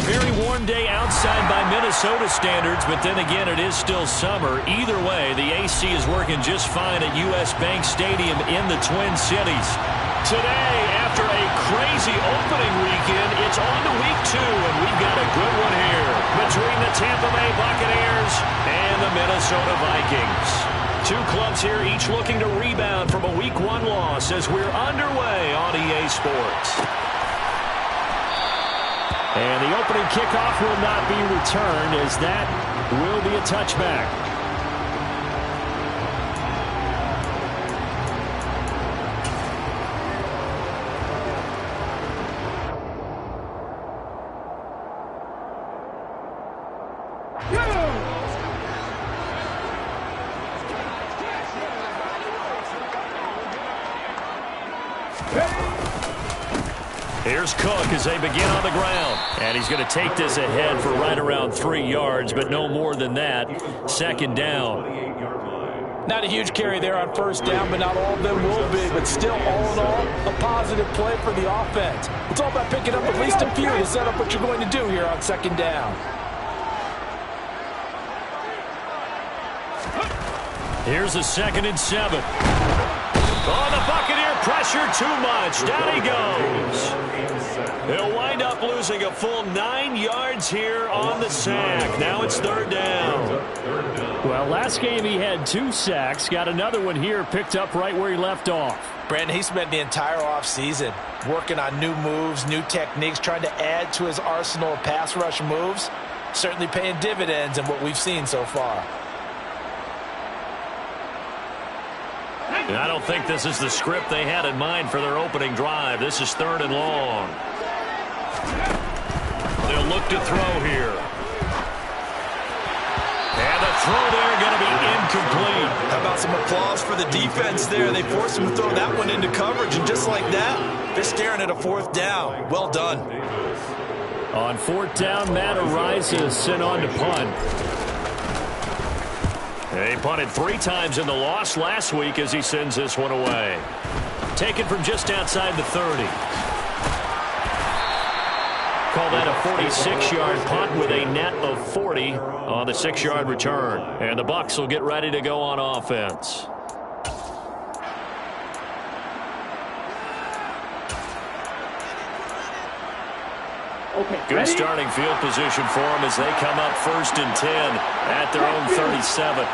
a very warm day outside by Minnesota standards, but then again, it is still summer. Either way, the AC is working just fine at U.S. Bank Stadium in the Twin Cities. Today, after a crazy opening weekend, it's on to week 2, and we've got a good one here between the Tampa Bay Buccaneers and the Minnesota Vikings. Two clubs here, each looking to rebound from a week 1 loss as we're underway on EA Sports. And the opening kickoff will not be returned, as that will be a touchback. Here's Cook as they begin on the ground. And he's going to take this ahead for right around 3 yards, but no more than that. Second down. Not a huge carry there on first down, but not all of them will be. But still, all in all, a positive play for the offense. It's all about picking up at least a few to set up what you're going to do here on second down. Here's a 2nd and 7. Oh, the Buccaneer pressure too much. Down he goes. They'll wind up losing a full 9 yards here on the sack. Now it's 3rd down. Well, last game he had 2 sacks. Got another one here, picked up right where he left off. Brandon, he spent the entire offseason working on new moves, new techniques, trying to add to his arsenal of pass rush moves. Certainly paying dividends in what we've seen so far. And I don't think this is the script they had in mind for their opening drive. This is 3rd and long. They'll look to throw here. And the throw there going to be incomplete. How about some applause for the defense there? They forced him to throw that one into coverage, and just like that, they're staring at a 4th down. Well done. On 4th down, Matt Araiza is sent on to punt. They punted 3 times in the loss last week as he sends this one away. Taken from just outside the 30. Call that a 46-yard punt with a net of 40 on the 6-yard return. And the Bucs will get ready to go on offense. Good starting field position for them as they come up 1st and 10 at their own 37.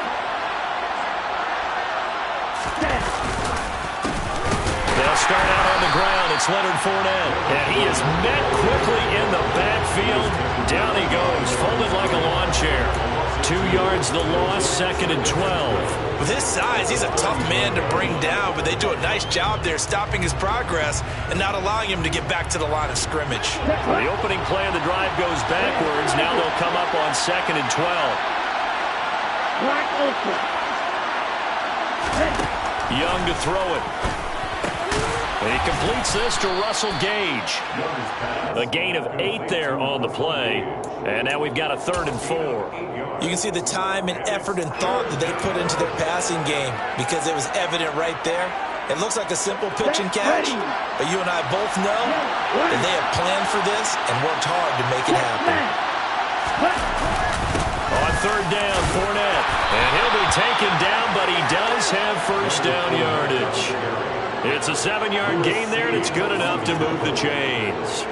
They'll start out on the ground. It's Leonard Fournette. And he is met quickly in the backfield. Down he goes, folded like a lawn chair. 2 yards the loss, 2nd and 12. With his size, he's a tough man to bring down, but they do a nice job there stopping his progress and not allowing him to get back to the line of scrimmage. Well, the opening play of the drive goes backwards. Now they'll come up on 2nd and 12. Young to throw it. And he completes this to Russell Gage. A gain of 8 there on the play. And now we've got a 3rd and 4. You can see the time and effort and thought that they put into their passing game because it was evident right there. It looks like a simple pitch and catch, but you and I both know that they have planned for this and worked hard to make it happen. On 3rd down, Fournette. And he'll be taken down, but he does have 1st down yardage. It's a 7-yard gain there, and it's good enough to move the chains.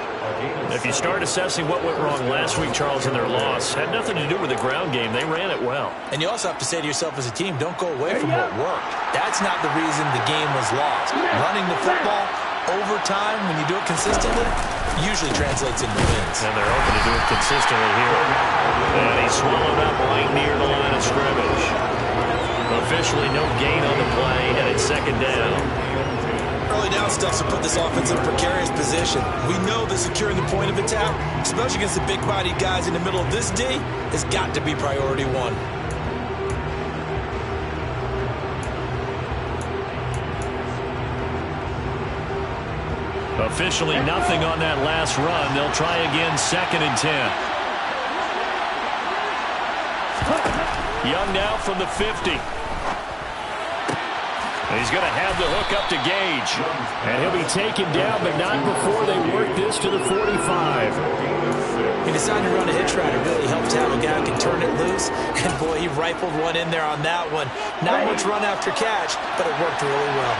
If you start assessing what went wrong last week, Charles, in their loss, had nothing to do with the ground game. They ran it well. And you also have to say to yourself as a team, don't go away from what worked. That's not the reason the game was lost. Running the football over time, when you do it consistently, usually translates into wins. And they're hoping to do it consistently here. And he swallowed up right near the line of scrimmage. Officially no gain on the play, and it's 2nd down. Early down stuff to put this offense in a precarious position. We know that securing the point of attack, especially against the big-bodied guys in the middle of this D, has got to be priority 1. Officially nothing on that last run. They'll try again, 2nd and 10. Young now from the 50. He's going to have the hook up to Gage. And he'll be taken down, but not before they work this to the 45. He decided to run a hitch route. It really helps to have a guy who can turn it loose. And, boy, he rifled one in there on that one. Not much run after catch, but it worked really well.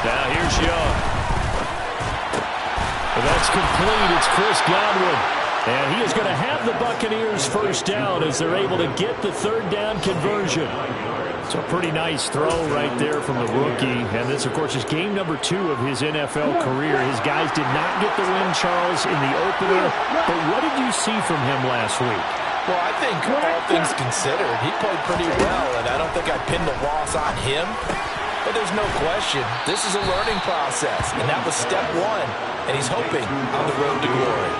Now here's Young. That's complete. It's Chris Godwin. And he is going to have the Buccaneers first down as they're able to get the third down conversion. It's a pretty nice throw right there from the rookie. And this, of course, is game number 2 of his NFL career. His guys did not get the win, Charles, in the opener. But what did you see from him last week? Well, I think all things considered, he played pretty well. And I don't think I pinned the loss on him. But there's no question, this is a learning process. And that was step 1. And he's hoping on the road to glory.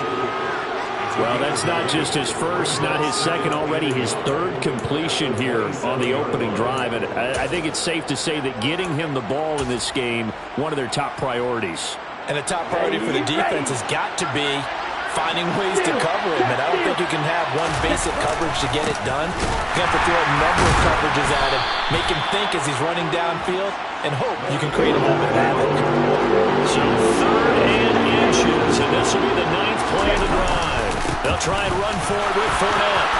Well, that's not just his first, not his second, already his third completion here on the opening drive. And I think it's safe to say that getting him the ball in this game, one of their top priorities. And a top priority for the defense has got to be finding ways to cover him. And I don't think you can have one basic coverage to get it done. You have to throw a number of coverages at him, make him think as he's running downfield, and hope you can create a moment of havoc. So 3rd and inches, and this will be the 9th play of the drive. They'll try and run for it with Fournette.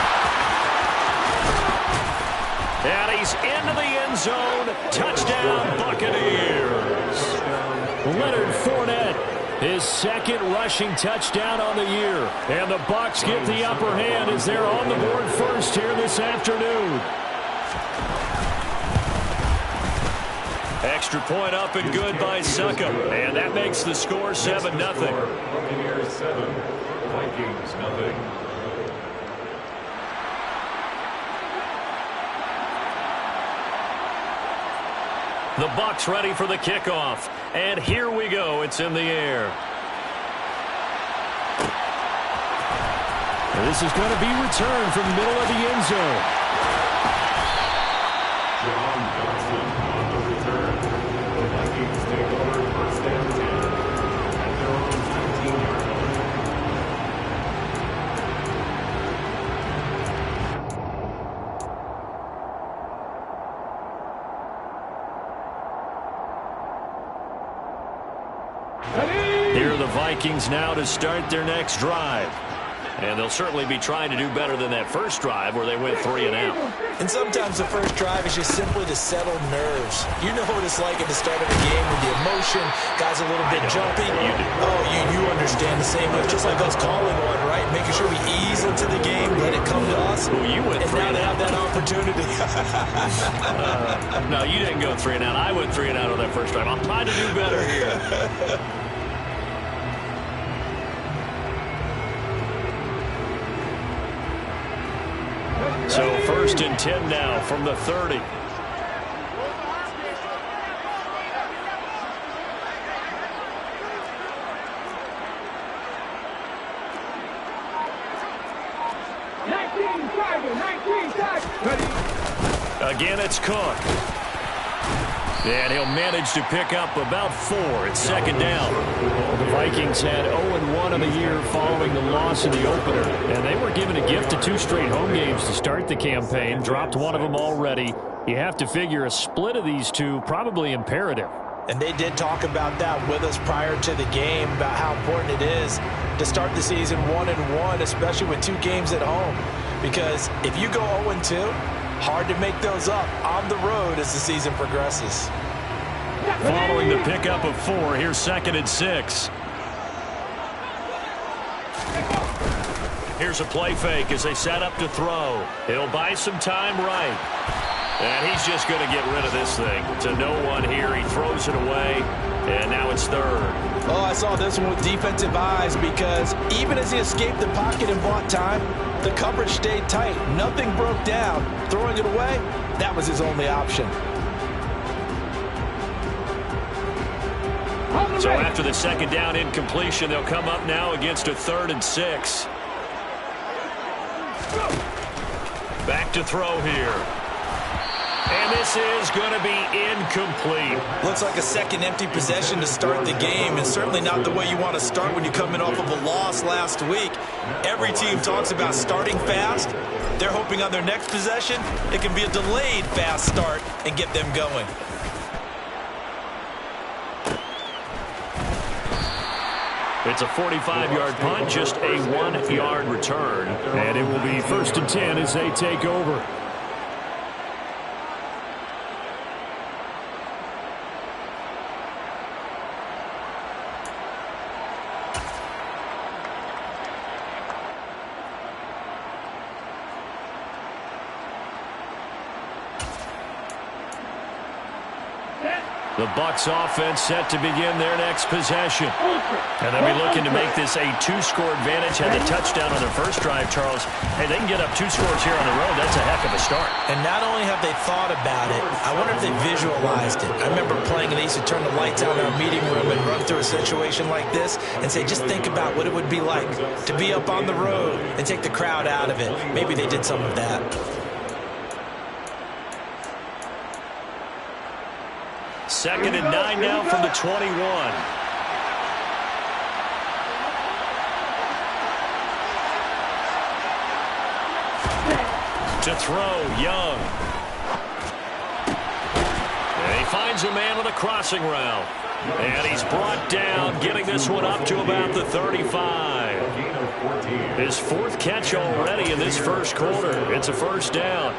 And he's into the end zone. Touchdown, Buccaneers. Leonard Fournette, his second rushing touchdown on the year. And the Bucs get the upper hand as they're on the board first here this afternoon. Extra point up and good by Succop. And that makes the score 7-0. Buccaneers 7, Vikings 0. The Bucs ready for the kickoff. And here we go. It's in the air. And this is going to be returned from the middle of the end zone. John Johnson on the return. The Vikings take over first and 10 at their own 19-yard line. Here are the Vikings now to start their next drive. And they'll certainly be trying to do better than that first drive where they went 3 and out. And sometimes the first drive is just simply to settle nerves. You know what it's like at the start of the game with the emotion, guys a little bit jumpy. You do. Oh, you understand the same. It's just like us calling one, right? Making sure we ease into the game, let it come to us. Well, you went and 3 now and they out. have that opportunity. No, you didn't go 3 and out. I went 3 and out on that first drive. I'm trying to do better here. So 1st and 10 now from the 30. Again, it's Cook. And he'll manage to pick up about 4. It's 2nd down. The Vikings had 0-1 on the year following the loss in the opener. And they were given a gift of 2 straight home games to start the campaign. Dropped one of them already. You have to figure a split of these two probably imperative. And they did talk about that with us prior to the game, about how important it is to start the season 1-1, especially with 2 games at home. Because if you go 0-2, hard to make those up on the road as the season progresses. Following the pickup of 4, here's 2nd and 6. Here's a play fake as they set up to throw. He'll buy some time right. And he's just going to get rid of this thing. To no one here. He throws it away. And now it's 3rd. Oh, I saw this one with defensive eyes because even as he escaped the pocket and bought time, the coverage stayed tight. Nothing broke down. Throwing it away, that was his only option. So after the 2nd down incompletion, they'll come up now against a 3rd and 6. Back to throw here. And this is going to be incomplete. Looks like a second empty possession to start the game, and certainly not the way you want to start when you're coming off of a loss last week. Every team talks about starting fast, They're hoping on their next possession, it can be a delayed fast start and get them going. It's a 45-yard punt, just a 1-yard return. And it will be 1st and 10 as they take over. The Bucs offense set to begin their next possession. And they'll be looking to make this a 2-score advantage. Had the touchdown on their first drive, Charles. Hey, they can get up 2 scores here on the road. That's a heck of a start. And not only have they thought about it, I wonder if they visualized it. I remember playing and they used to turn the lights out in our meeting room and run through a situation like this and say, just think about what it would be like to be up on the road and take the crowd out of it. Maybe they did some of that. 2nd and 9 now from the 21. To throw, Young. And he finds a man on a crossing route. And he's brought down, getting this one up to about the 35. His 4th catch already in this first quarter. It's a first down.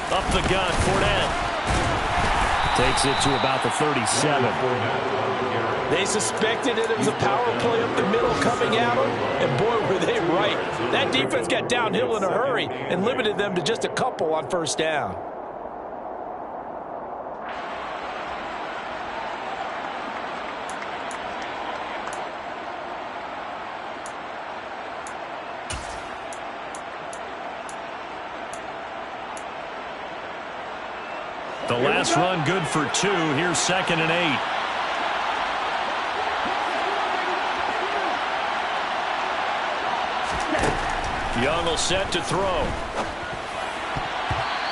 Up the gun, Fournette. Takes it to about the 37. They suspected it was a power play up the middle coming at them, and boy, were they right. That defense got downhill in a hurry and limited them to just a couple on first down. The last run good for 2. Here's 2nd and 8. Young will set to throw.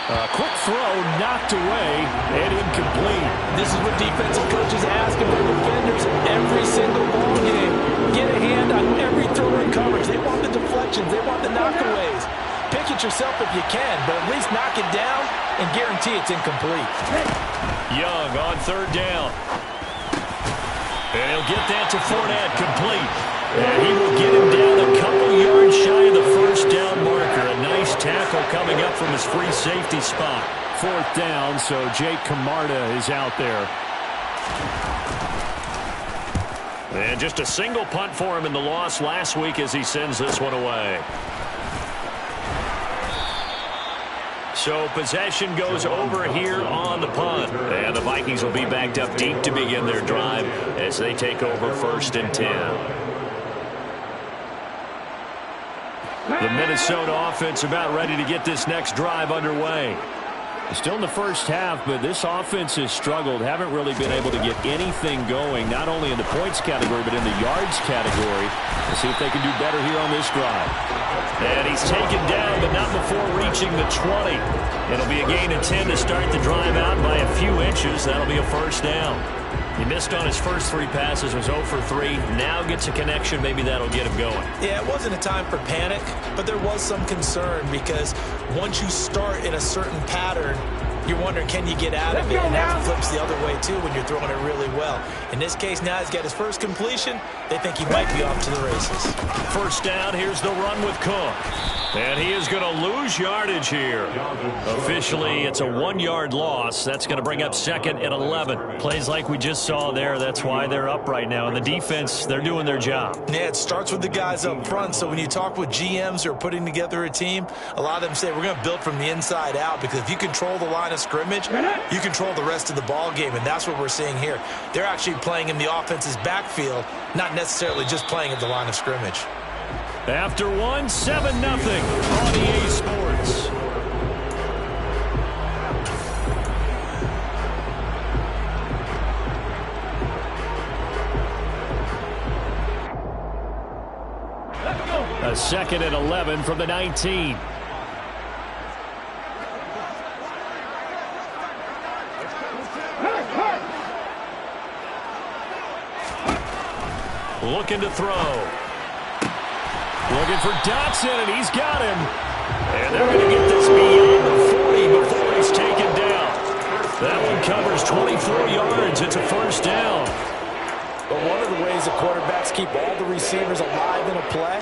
A quick throw knocked away and incomplete. This is what defensive coaches ask of their defenders every single ball game. Get a hand on every throw in coverage. They want the deflections. They want the knockaways. Pick it yourself if you can, but at least knock it down and guarantee it's incomplete. Young on 3rd down. And he'll get that to Fournette, complete. And he will get him down a couple yards shy of the first down marker. A nice tackle coming up from his free safety spot. 4th down, so Jake Camarda is out there. And just a single punt for him in the loss last week as he sends this one away. So possession goes over here on the punt. And the Vikings will be backed up deep to begin their drive as they take over 1st and 10. The Minnesota offense about ready to get this next drive underway. Still in the first half, but this offense has struggled. Haven't really been able to get anything going, not only in the points category, but in the yards category. Let's see if they can do better here on this drive. And he's taken down, but not before reaching the 20. It'll be a gain of 10 to start the drive out by a few inches. That'll be a first down. He missed on his first 3 passes, was 0 for 3. Now gets a connection. Maybe that'll get him going. Yeah, it wasn't a time for panic, but there was some concern because once you start in a certain pattern, you're wondering, can you get out of it? And that flips the other way, too, when you're throwing it really well. In this case, now he's got his first completion. They think he might be off to the races. First down, here's the run with Cook. And he is going to lose yardage here. Officially, it's a 1-yard loss. That's going to bring up 2nd and 11. Plays like we just saw there. That's why they're up right now. And the defense, they're doing their job. Yeah, it starts with the guys up front. So when you talk with GMs who are putting together a team, a lot of them say we're going to build from the inside out, because if you control the line of scrimmage, you control the rest of the ball game. And that's what we're seeing here. They're actually playing in the offense's backfield, not necessarily just playing at the line of scrimmage. After 1, 7-0 on EA Sports. A 2nd and 11 from the 19. Looking to throw. Looking for Dotson, and he's got him. And they're going to get this beyond the 40 before he's taken down. That one covers 24 yards. It's a first down. But one of the ways the quarterbacks keep all the receivers alive in a play,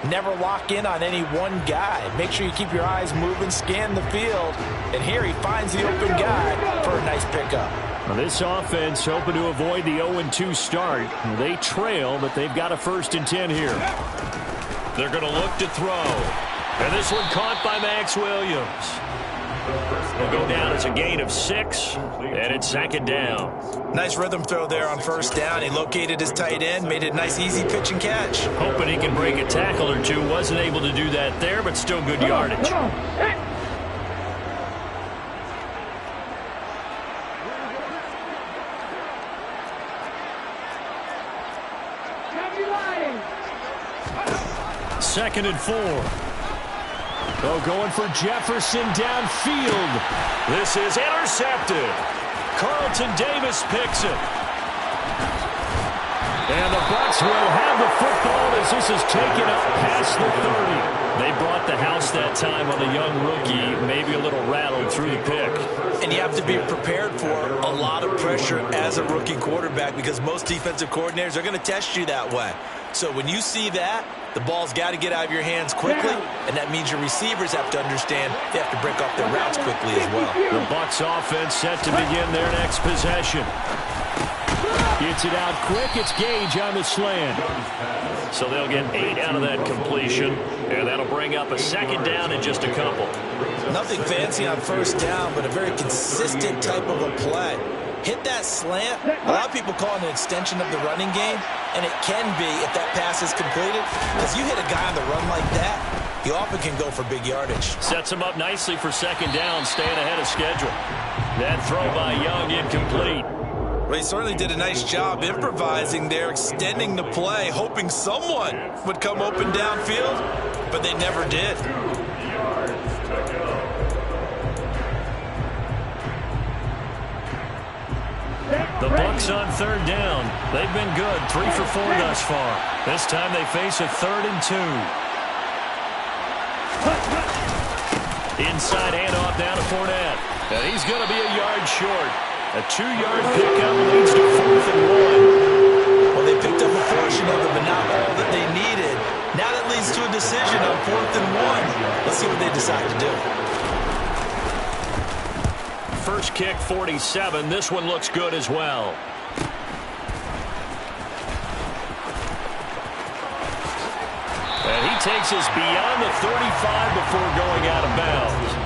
never lock in on any one guy. Make sure you keep your eyes moving, scan the field. And here he finds the open guy for a nice pickup. Well, this offense hoping to avoid the 0-2 start. They trail, but they've got a 1st and 10 here. They're going to look to throw. And this one caught by Max Williams. Will go down as a gain of 6, and it's 2nd down. Nice rhythm throw there on 1st down. He located his tight end, made it a nice, easy pitch and catch. Hoping he can break a tackle or two. Wasn't able to do that there, but still good yardage. Second and 4. Oh, going for Jefferson downfield. This is intercepted. Carlton Davis picks it. And the Bucs will have the football as this is taken up past the 30. They brought the house that time on the young rookie, maybe a little rattled through the pick. And you have to be prepared for a lot of pressure as a rookie quarterback because most defensive coordinators are going to test you that way. So when you see that, the ball's got to get out of your hands quickly, and that means your receivers have to understand they have to break off their routes quickly as well. The Bucs offense set to begin their next possession. Gets it out quick. It's Gage on the slant. So they'll get 8 out of that completion, and that'll bring up a 2nd down in just a couple. Nothing fancy on 1st down, but a very consistent type of a play. Hit that slant. A lot of people call it an extension of the running game, and it can be if that pass is completed. As you hit a guy on the run like that, he often can go for big yardage. Sets him up nicely for 2nd down, staying ahead of schedule. That throw by Young incomplete. Well, he certainly did a nice job improvising there, extending the play, hoping someone would come open downfield, but they never did. The Bucs on 3rd down. They've been good, 3 for 4 thus far. This time they face a 3rd and 2. Inside handoff down to Fournette. And he's going to be a yard short. A 2-yard pickup leads to 4th and 1. Well, they picked up a portion of it, but not all that they needed. Now that leads to a decision on 4th and 1. Let's see what they decide to do. First kick, 47. This one looks good as well. And he takes us beyond the 35 before going out of bounds.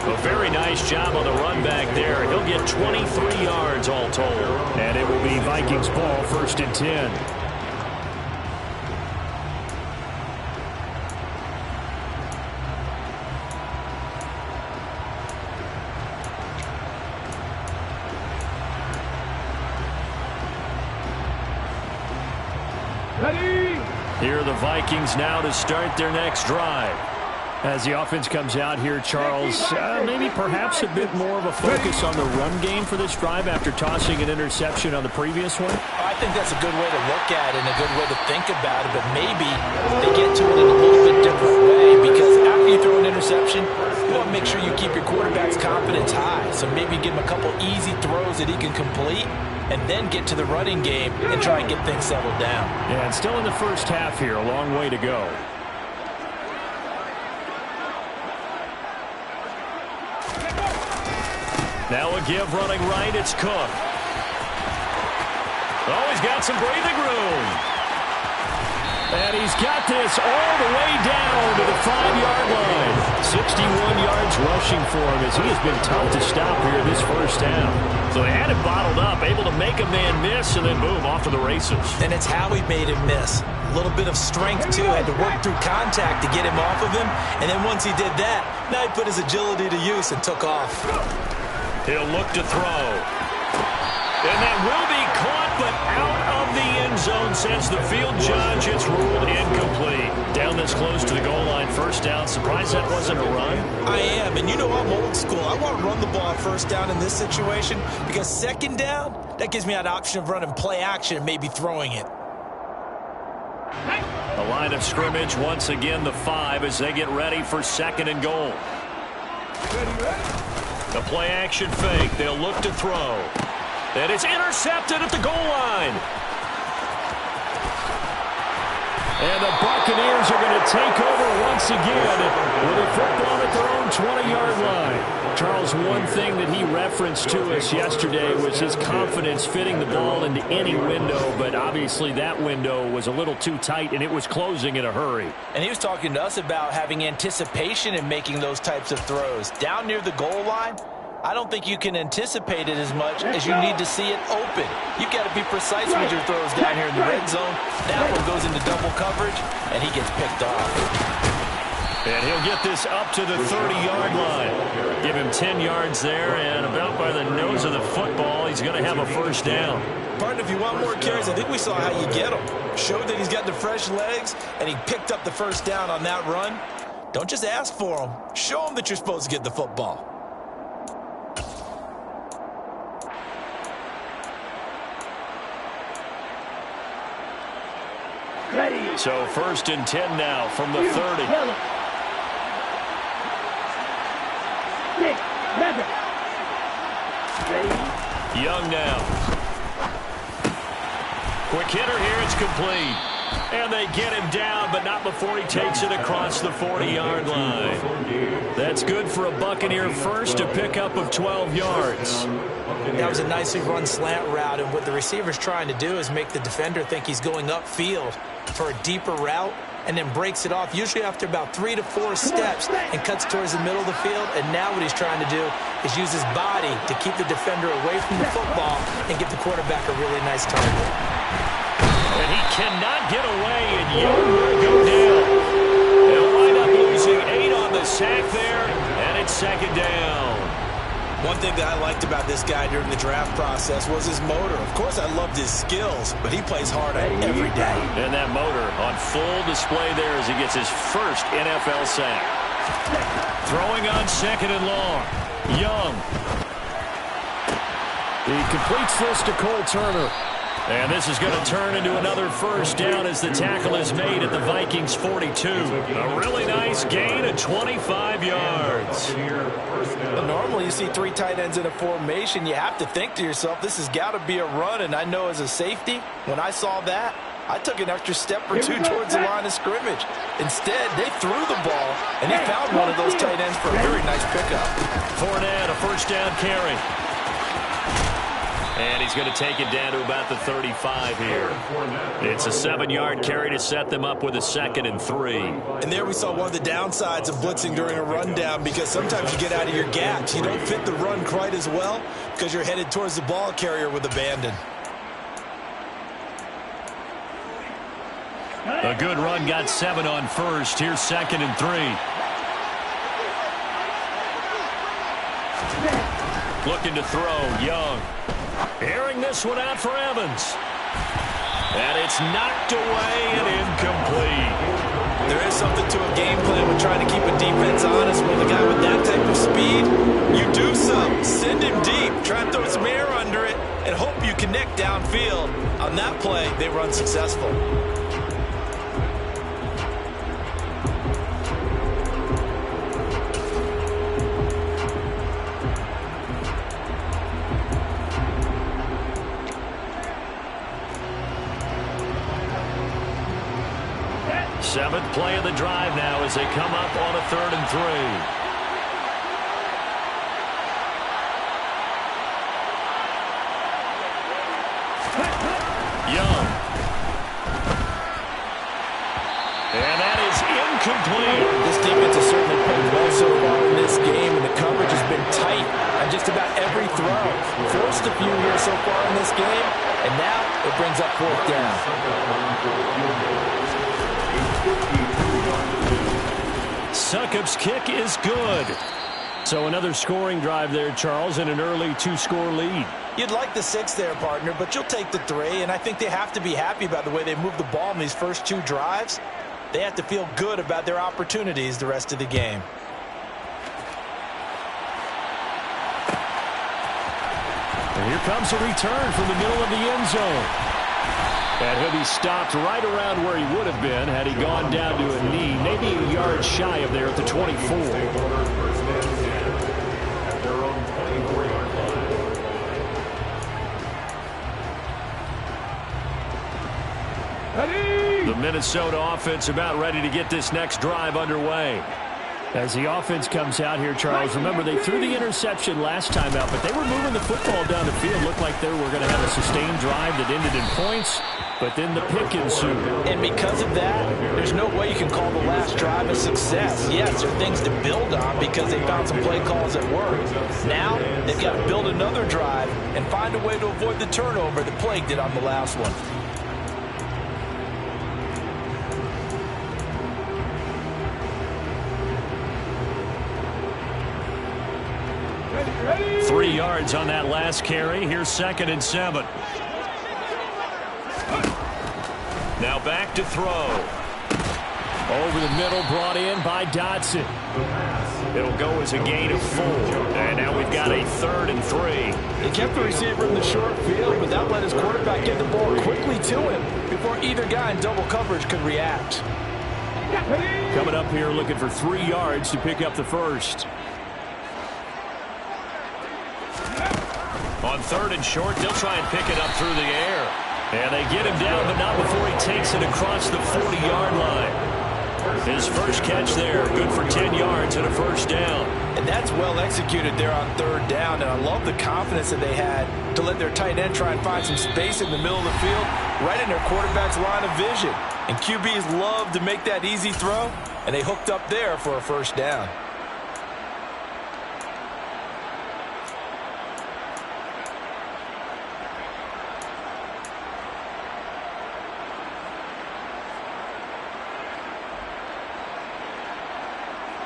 A very nice job on the run back there. He'll get 23 yards all told. And it will be Vikings ball, 1st and 10. Here are the Vikings now to start their next drive. As the offense comes out here, Charles, maybe perhaps a bit more of a focus on the run game for this drive after tossing an interception on the previous one? I think that's a good way to look at it and a good way to think about it, but maybe they get to it in a little bit different way because after you throw an interception, you want to make sure you keep your quarterback's confidence high. So maybe give him a couple easy throws that he can complete and then get to the running game and try and get things settled down. Yeah, and still in the first half here, a long way to go. Now a give running right, it's Cook. Oh, he's got some breathing room. And he's got this all the way down to the 5-yard line. 61 yards rushing for him as he has been tough to stop here this first half. So they had it bottled up, able to make a man miss, and then boom, off to the races. And it's how he made him miss. A little bit of strength, too. Had to work through contact to get him off of him. And then once he did that, now he put his agility to use and took off. He'll look to throw. And that will be caught, but out of the end zone since the field judge. It's ruled incomplete. Down this close to the goal line, first down. Surprised that wasn't a run? I am, and you know I'm old school. I want to run the ball first down in this situation because 2nd down, that gives me an option of running play action and maybe throwing it. line of scrimmage, once again, the 5 as they get ready for 2nd and goal. The play action fake. They'll look to throw. And it's intercepted at the goal line. And the Buccaneers are going to take over once again with a football at their own 20-yard line. Charles, one thing that he referenced to us yesterday was his confidence fitting the ball into any window, but obviously that window was a little too tight, and it was closing in a hurry. And he was talking to us about having anticipation in making those types of throws. Down near the goal line, I don't think you can anticipate it as much as you need to see it open. You've got to be precise with your throws down here in the red zone. That one goes into double coverage, and he gets picked off. And he'll get this up to the 30-yard line. Give him 10 yards there, and about by the nose of the football, he's going to have a first down. Partner, if you want more carries, I think we saw how you get him. Showed that he's got the fresh legs, and he picked up the first down on that run. Don't just ask for him. Show him that you're supposed to get the football. So 1st and 10 now from the 30. Young now. Quick hitter here. It's complete. And they get him down, but not before he takes it across the 40-yard line. That's good for a Buccaneer first, a pickup of 12 yards. That was a nicely run slant route, and what the receiver's trying to do is make the defender think he's going upfield for a deeper route, and then breaks it off, usually after about 3 to 4 steps, and cuts towards the middle of the field. And now what he's trying to do is use his body to keep the defender away from the football and give the quarterback a really nice target. And he cannot get away, and Young will go down. They'll wind up losing 8 on the sack there, and it's 2nd down. One thing that I liked about this guy during the draft process was his motor. Of course, I loved his skills, but he plays hard every day. And that motor on full display there as he gets his first NFL sack. Throwing on 2nd and long. Young. He completes this to Cole Turner. And this is going to turn into another first down as the tackle is made at the Vikings 42. A really nice gain of 25 yards. Normally you see 3 tight ends in a formation. You have to think to yourself, this has got to be a run. And I know as a safety, when I saw that, I took an extra step or 2 towards the line of scrimmage. Instead, they threw the ball, and he found one of those tight ends for a very nice pickup. Fournette, a first down carry. And he's going to take it down to about the 35 here. It's a 7-yard carry to set them up with a 2nd and 3. And there we saw one of the downsides of blitzing during a rundown, because sometimes you get out of your gaps. You don't fit the run quite as well because you're headed towards the ball carrier with abandon. A good run got 7 on first. Here's 2nd and 3. Looking to throw, Young. Airing this one out for Evans. And it's knocked away and incomplete. There is something to a game plan with trying to keep a defense honest. With a guy with that type of speed, you do something. Send him deep. Try and throw some air under it and hope you connect downfield. On that play, they were unsuccessful. Seventh play of the drive now as they come up on a 3rd and 3. Young. And that is incomplete. This defense has certainly played well so far in this game, and the coverage has been tight on just about every throw. Forced a few here so far in this game, and now it brings up 4th down. Succop's kick is good. So another scoring drive there, Charles, and an early 2-score lead. You'd like the 6 there, partner, but you'll take the 3, and I think they have to be happy about the way they moved the ball in these first 2 drives. They have to feel good about their opportunities the rest of the game. And here comes a return from the middle of the end zone. And he'll be stopped right around where he would have been had he gone down to a knee, maybe a yard shy of there at the 24. The Minnesota offense about ready to get this next drive underway. As the offense comes out here, Charles, remember they threw the interception last time out, but they were moving the football down the field. Looked like they were going to have a sustained drive that ended in points, but then the pick ensued. And because of that, there's no way you can call the last drive a success. Yes, there are things to build on because they found some play calls that work. Now, they've got to build another drive and find a way to avoid the turnover that plagued it on the last one. Ready? 3 yards on that last carry. Here's 2nd and 7. Now back to throw. Over the middle, brought in by Dotson. It'll go as a gain of 4. And now we've got a 3rd and 3. He kept the receiver in the short field, but that let his quarterback get the ball quickly to him before either guy in double coverage could react. Coming up here looking for 3 yards to pick up the first. On 3rd and short, they'll try and pick it up through the air. And they get him down, but not before he takes it across the 40-yard line. His first catch there, good for 10 yards and a first down. And that's well executed there on 3rd down. And I love the confidence that they had to let their tight end try and find some space in the middle of the field, right in their quarterback's line of vision. And QBs love to make that easy throw, and they hooked up there for a first down.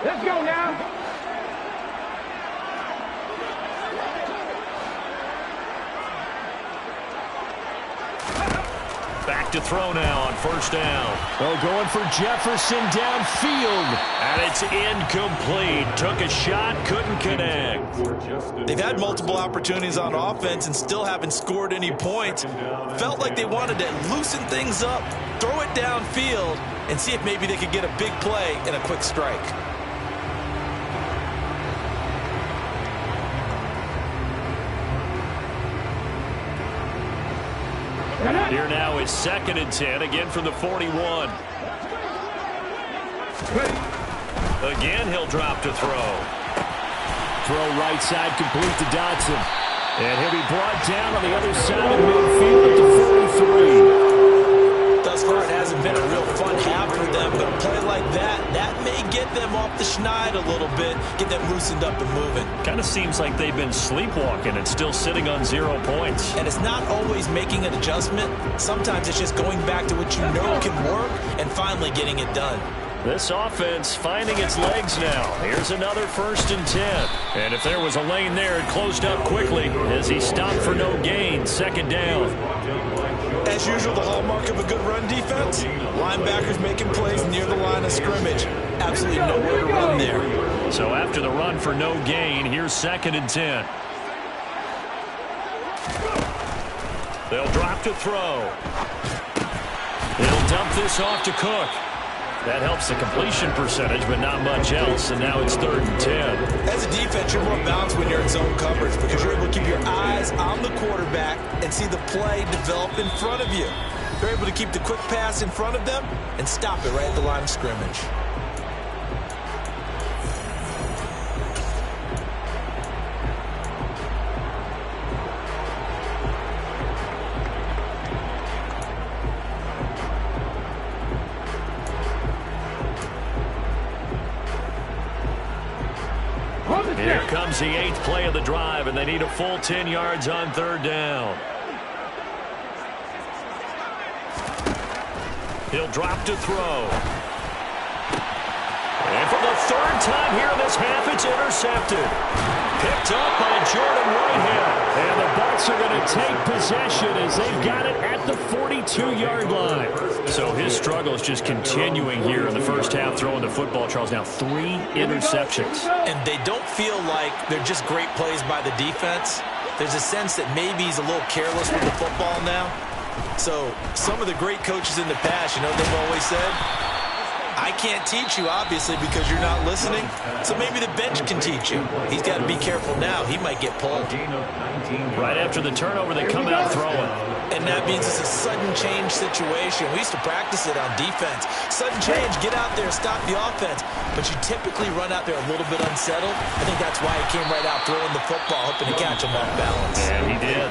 Let's go now. Back to throw now on 1st down. Oh, going for Jefferson downfield. And it's incomplete. Took a shot, couldn't connect. They've had multiple opportunities on offense and still haven't scored any points. Felt like they wanted to loosen things up, throw it downfield, and see if maybe they could get a big play and a quick strike. Here now is 2nd and 10, again from the 41. Again, he'll drop to throw. Throw right side, complete to Dotson. And he'll be brought down on the other side of midfield at the 43. Thus far, it hasn't been a real fun half for them, but a play like that may get them off the schneid a little bit, get them loosened up and moving. Kind of seems like they've been sleepwalking and still sitting on 0 points. And it's not always making an adjustment. Sometimes it's just going back to what you know can work and finally getting it done. This offense finding its legs now. Here's another 1st and 10. And if there was a lane there, it closed up quickly as he stopped for no gain. 2nd down. As usual, the hallmark of a good run defense, linebackers making plays near the line of scrimmage. Absolutely nowhere to run there. So after the run for no gain, here's 2nd and 10. They'll drop to throw. They'll dump this off to Cook. That helps the completion percentage, but not much else, and now it's 3rd and 10. As a defense, you're more balanced when you're in zone coverage because you're able to keep your eyes on the quarterback and see the play develop in front of you. You're able to keep the quick pass in front of them and stop it right at the line of scrimmage. Here comes the 8th play of the drive, and they need a full 10 yards on 3rd down. He'll drop to throw. And for the 3rd time here in this half, it's intercepted. Picked up by Jordan Whitehead. And the Bucs are going to take possession as they've got it at the 42-yard line. So his struggle is just continuing here in the first half, throwing the football, Charles. Now 3 interceptions. And they don't feel like they're just great plays by the defense. There's a sense that maybe he's a little careless with the football now. So some of the great coaches in the past, you know, they've always said, I can't teach you, obviously, because you're not listening. So maybe the bench can teach you. He's got to be careful now. He might get pulled. Right after the turnover, they come out throwing. And that means it's a sudden change situation. We used to practice it on defense. Sudden change, get out there, stop the offense. But you typically run out there a little bit unsettled. I think that's why he came right out throwing the football, hoping to catch him off balance. And he did.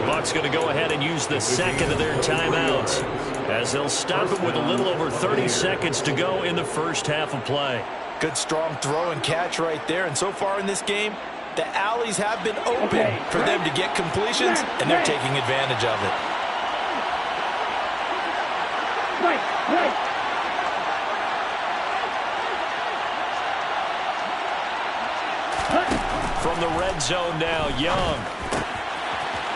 The Bucs going to go ahead and use the second of their timeouts as they'll stop it with a little over 30 seconds to go in the first half of play. Good strong throw and catch right there. And so far in this game, the alleys have been open for them to get completions, and they're taking advantage of it. From the red zone now, Young.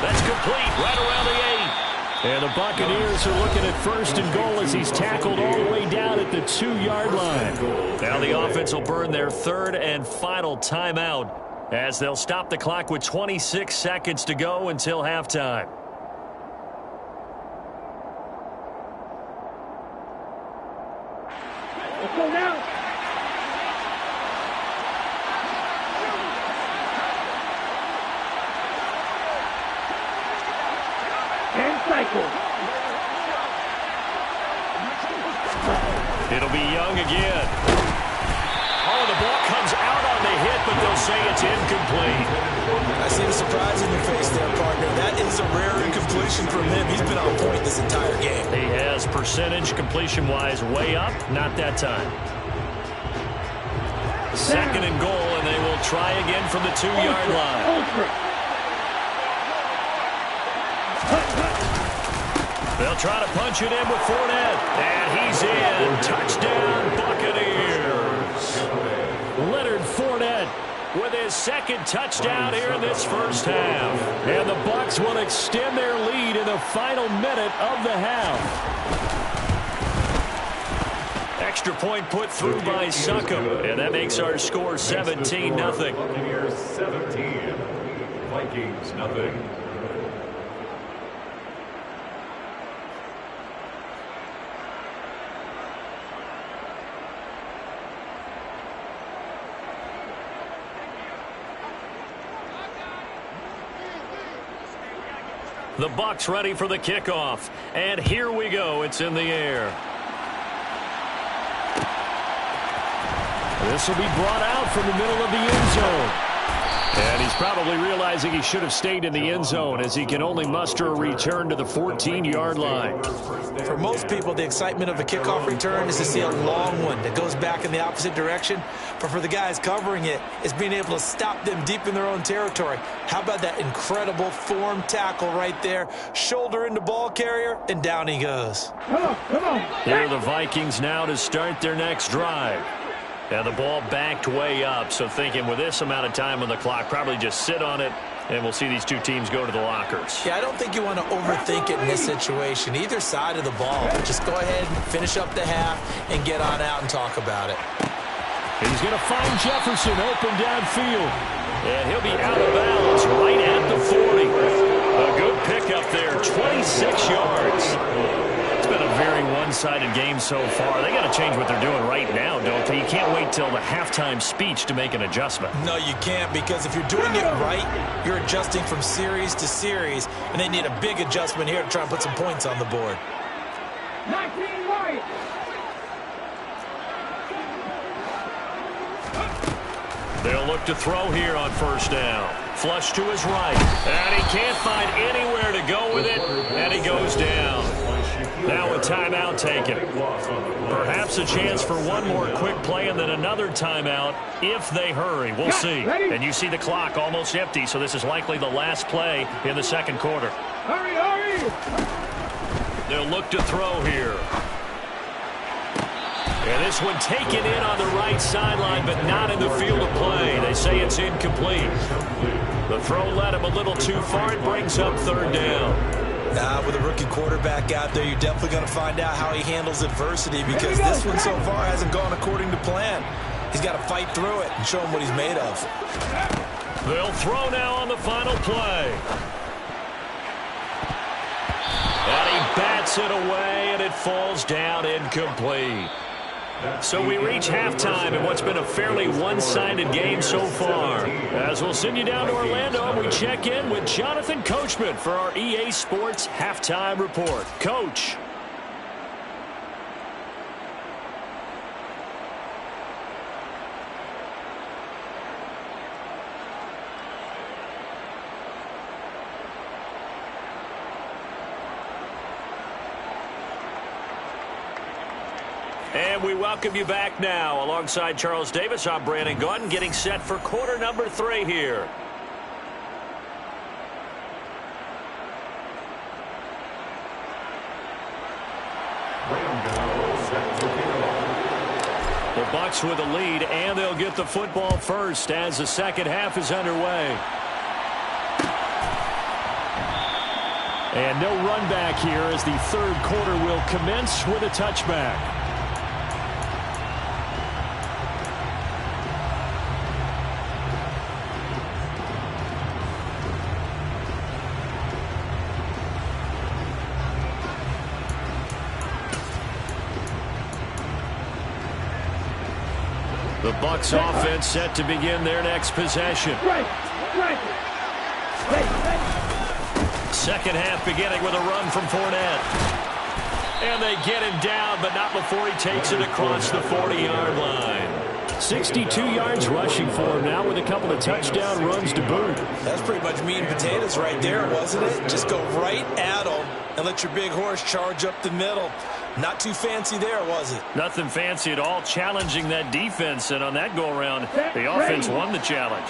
That's complete right around the 8. And the Buccaneers are looking at first and goal as he's tackled all the way down at the 2-yard line. Now the offense will burn their third and final timeout as they'll stop the clock with 26 seconds to go until halftime. Let's go now. And cycle. It'll be Young again. Oh, the ball comes out on the hit, but they'll say it's incomplete. I see the surprise in your face there, partner. That is a rare incompletion from him. He's been on point this entire game. He has percentage completion-wise way up. Not that time. Second and goal, and they will try again from the 2-yard line. They'll try to punch it in with Fournette. And he's in. Touchdown, Buccaneers. Leonard Fournette with his second touchdown here in this first half. And the Bucs will extend their lead in the final minute of the half. Extra point put through by Succop. And that makes our score 17-0. Buccaneers 17, Vikings nothing. The Bucs ready for the kickoff. And here we go. It's in the air. This will be brought out from the middle of the end zone. And he's probably realizing he should have stayed in the end zone as he can only muster a return to the 14-yard line. For most people, the excitement of a kickoff return is to see a long one that goes back in the opposite direction. But for the guys covering it, it's being able to stop them deep in their own territory. How about that incredible form tackle right there? Shoulder into ball carrier, and down he goes. Come on. Here are the Vikings now to start their next drive. And the ball backed way up, so thinking with this amount of time on the clock, probably just sit on it, and we'll see these two teams go to the lockers. Yeah, I don't think you want to overthink it in this situation. Either side of the ball. Just go ahead and finish up the half and get on out and talk about it. He's going to find Jefferson open downfield. And he'll be out of bounds right at the 40. A good pickup there, 26 yards. It's been a very one-sided game so far. They got to change what they're doing right now, don't they? You can't wait till the halftime speech to make an adjustment. No, you can't, because if you're doing it right, you're adjusting from series to series, and they need a big adjustment here to try and put some points on the board. 19 right. They'll look to throw here on first down. Flush to his right. And he can't find anywhere to go with it, and he goes down. Now a timeout taken. Perhaps a chance for one more quick play and then another timeout if they hurry. We'll see. And you see the clock almost empty, so this is likely the last play in the second quarter. Hurry, hurry. They'll look to throw here. And this one taken in on the right sideline, but not in the field of play. They say it's incomplete. The throw led him a little too far. It brings up third down. With a rookie quarterback out there, you're definitely going to find out how he handles adversity, because this one so far hasn't gone according to plan. He's got to fight through it and show him what he's made of. They'll throw now on the final play. Puts it away, and it falls down incomplete. So we reach halftime in what's been a fairly one-sided game so far. As we'll send you down to Orlando, we check in with Jonathan Coachman for our EA Sports Halftime Report. Coach. And we welcome you back now. Alongside Charles Davis, I'm Brandon Gaudin, getting set for quarter number 3 here. The Bucs with a lead, and they'll get the football first as the second half is underway. And no run back here as the third quarter will commence with a touchback. The Bucs offense set to begin their next possession. Second half beginning with a run from Fournette. And they get him down, but not before he takes it across the 40-yard line. 62 yards rushing for him now with a couple of touchdown runs to boot. That's pretty much meat and potatoes right there, wasn't it? Just go right at them and let your big horse charge up the middle. Not too fancy there, was it? Nothing fancy at all, challenging that defense, and on that go-around, the offense won the challenge.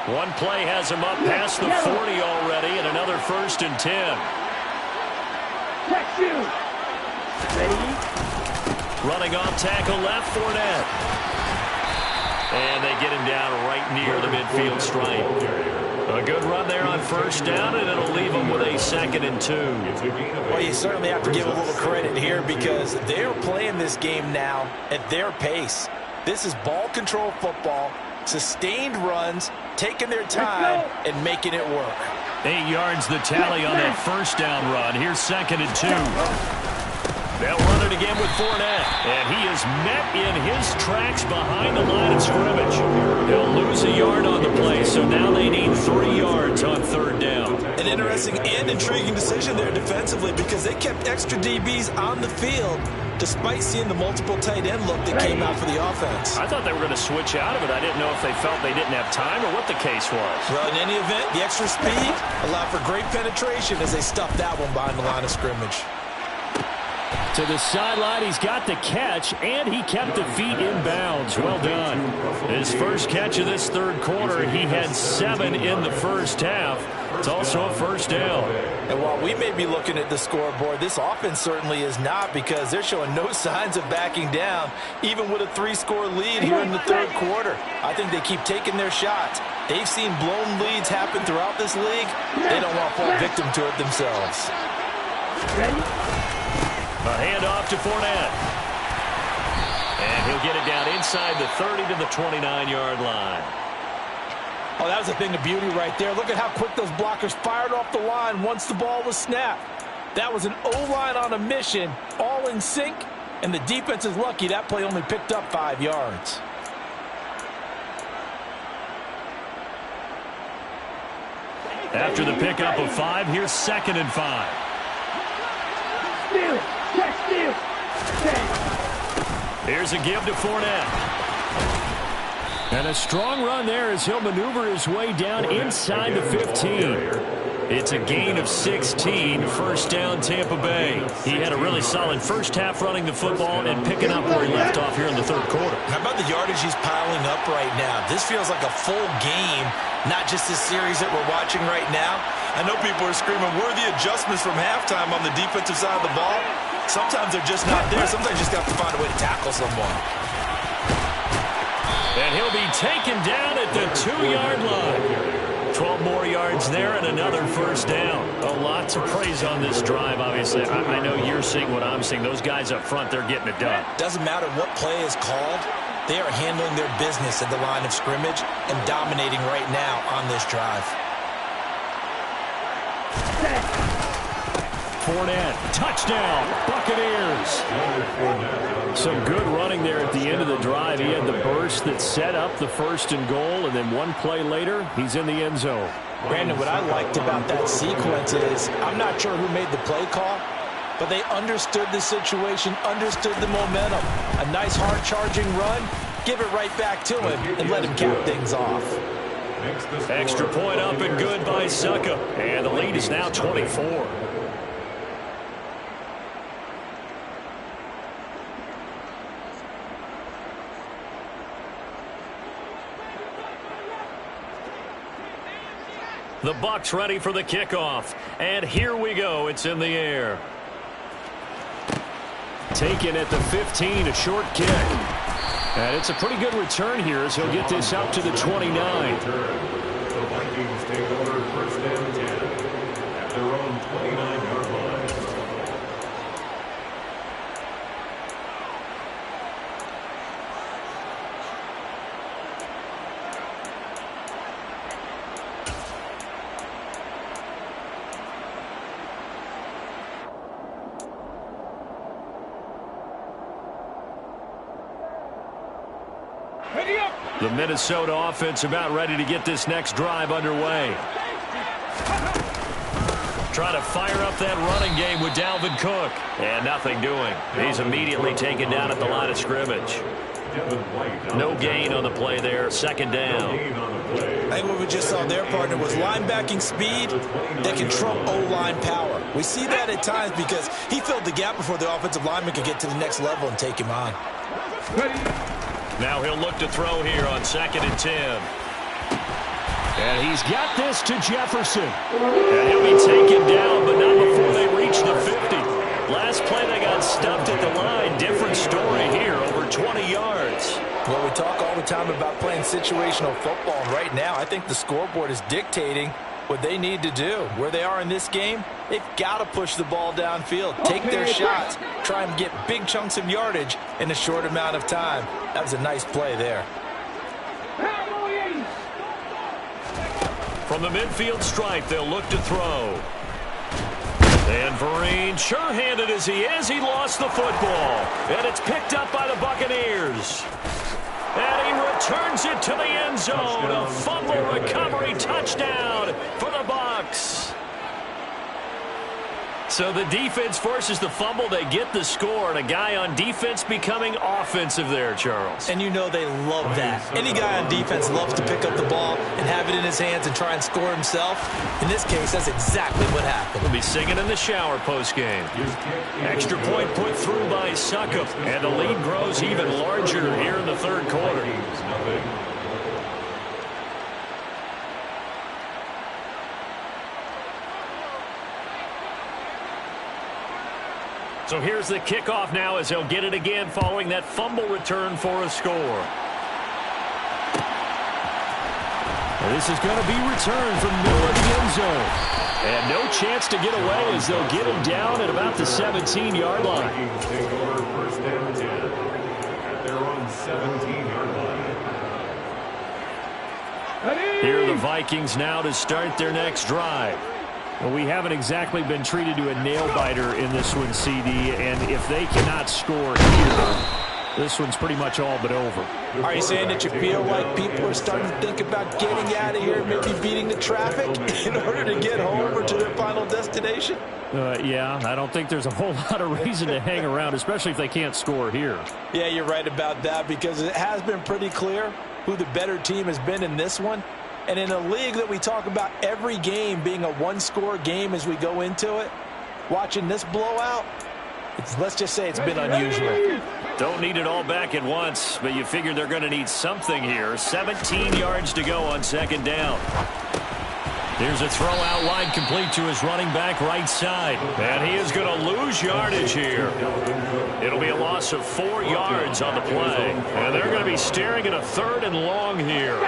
One play has him up past the 40 already, and another 1st and 10. Running off tackle left, Fournette. And they get him down right near the midfield stripe. A good run there on 1st down, and it'll leave them with a 2nd and 2. Well, you certainly have to give a little credit here because they're playing this game now at their pace. This is ball control football, sustained runs, taking their time, and making it work. 8 yards the tally on that 1st down run. Here's 2nd and 2. They'll run it again with Fournette, and he is met in his tracks behind the line of scrimmage. They'll lose a yard on the play, so now they need 3 yards on 3rd down. An interesting and intriguing decision there defensively because they kept extra DBs on the field despite seeing the multiple tight end look that came out for the offense. I thought they were going to switch out of it. I didn't know if they felt they didn't have time or what the case was. Well, in any event, the extra speed allowed for great penetration as they stuffed that one behind the line of scrimmage. To the sideline, he's got the catch, and he kept the feet in bounds. Well done. His first catch of this 3rd quarter, he had 7 in the 1st half. It's also a 1st down. And while we may be looking at the scoreboard, this offense certainly is not because they're showing no signs of backing down, even with a 3-score lead here in the 3rd quarter. I think they keep taking their shots. They've seen blown leads happen throughout this league. They don't want to fall victim to it themselves. A handoff to Fournette. And he'll get it down inside the 30 to the 29-yard line. Oh, that was a thing of beauty right there. Look at how quick those blockers fired off the line once the ball was snapped. That was an O-line on a mission, all in sync, and the defense is lucky that play only picked up 5 yards. After the pickup of 5, here's 2nd and 5. Here's a give to Fournette. And a strong run there as he'll maneuver his way down inside the 15. It's a gain of 16, 1st down Tampa Bay. He had a really solid 1st half running the football and picking up where he left off here in the 3rd quarter. How about the yardage he's piling up right now? This feels like a full game, not just this series that we're watching right now. I know people are screaming, worthy adjustments from halftime on the defensive side of the ball. Sometimes they're just not there. Sometimes you just have to find a way to tackle someone. And he'll be taken down at the 2-yard line. 12 more yards there and another 1st down. A lot to praise on this drive, obviously. I know you're seeing what I'm seeing. Those guys up front, they're getting it done. Doesn't matter what play is called. They are handling their business at the line of scrimmage and dominating right now on this drive. Fournette. Touchdown, Buccaneers. Some good running there at the end of the drive. He had the burst that set up the 1st and goal, and then one play later, he's in the end zone. Brandon, what I liked about that sequence is I'm not sure who made the play call, but they understood the situation, understood the momentum. A nice hard-charging run, give it right back to him, and let him cap things off. Extra point up and good by Succop. And the lead is now 24. The Bucs ready for the kickoff. And here we go. It's in the air. Taken at the 15, a short kick. And it's a pretty good return here as he'll get this up to the 29. The Vikings take over 1st and 10 at their own 29-yard line. The Minnesota offense about ready to get this next drive underway. Trying to fire up that running game with Dalvin Cook. And nothing doing. He's immediately taken down at the line of scrimmage. No gain on the play there. 2nd down. I think what we just saw there, partner, was linebacking speed that can trump O-line power. We see that at times because he filled the gap before the offensive lineman could get to the next level and take him on. Now he'll look to throw here on 2nd and 10. And he's got this to Jefferson. And he'll be taken down, but not before they reach the 50. Last play they got stuffed at the line. Different story here, over 20 yards. Well, we talk all the time about playing situational football, and right now I think the scoreboard is dictating what they need to do. Where they are in this game, they've got to push the ball downfield, take their shots, try and get big chunks of yardage in a short amount of time. That was a nice play there. From the midfield stripe, they'll look to throw. And Vereen, sure-handed as he is, he lost the football. And it's picked up by the Buccaneers. And he returns it to the end zone. A fumble recovery touchdown for the Bucs. So the defense forces the fumble. They get the score. And a guy on defense becoming offensive there, Charles. And you know they love that. Any guy on defense loves to pick up the ball and have it in his hands and try and score himself. In this case, that's exactly what happened. We'll be singing in the shower postgame. Extra point put through by Succop. And the lead grows even larger here in the 3rd quarter. So here's the kickoff now as they'll get it again following that fumble return for a score. And this is going to be returned from middle of the end zone. And no chance to get away as they'll get him down at about the 17-yard line. Vikings take over 1st and 10 at their own 17-yard line. Here are the Vikings now to start their next drive. Well, we haven't exactly been treated to a nail-biter in this one, CD, and if they cannot score here, this one's pretty much all but over. Are you saying that you feel like people are starting to think about getting out of here, maybe beating the traffic in order to get home or to their final destination? Yeah, I don't think there's a whole lot of reason to hang around, especially if they can't score here. Yeah, you're right about that because it has been pretty clear who the better team has been in this one. And in a league that we talk about every game being a one-score game as we go into it, watching this blowout, let's just say it's been unusual. Don't need it all back at once, but you figure they're going to need something here. 17 yards to go on 2nd down. Here's a throw out wide complete to his running back right side. And he is going to lose yardage here. It'll be a loss of 4 yards on the play. And they're going to be staring at a 3rd and long here.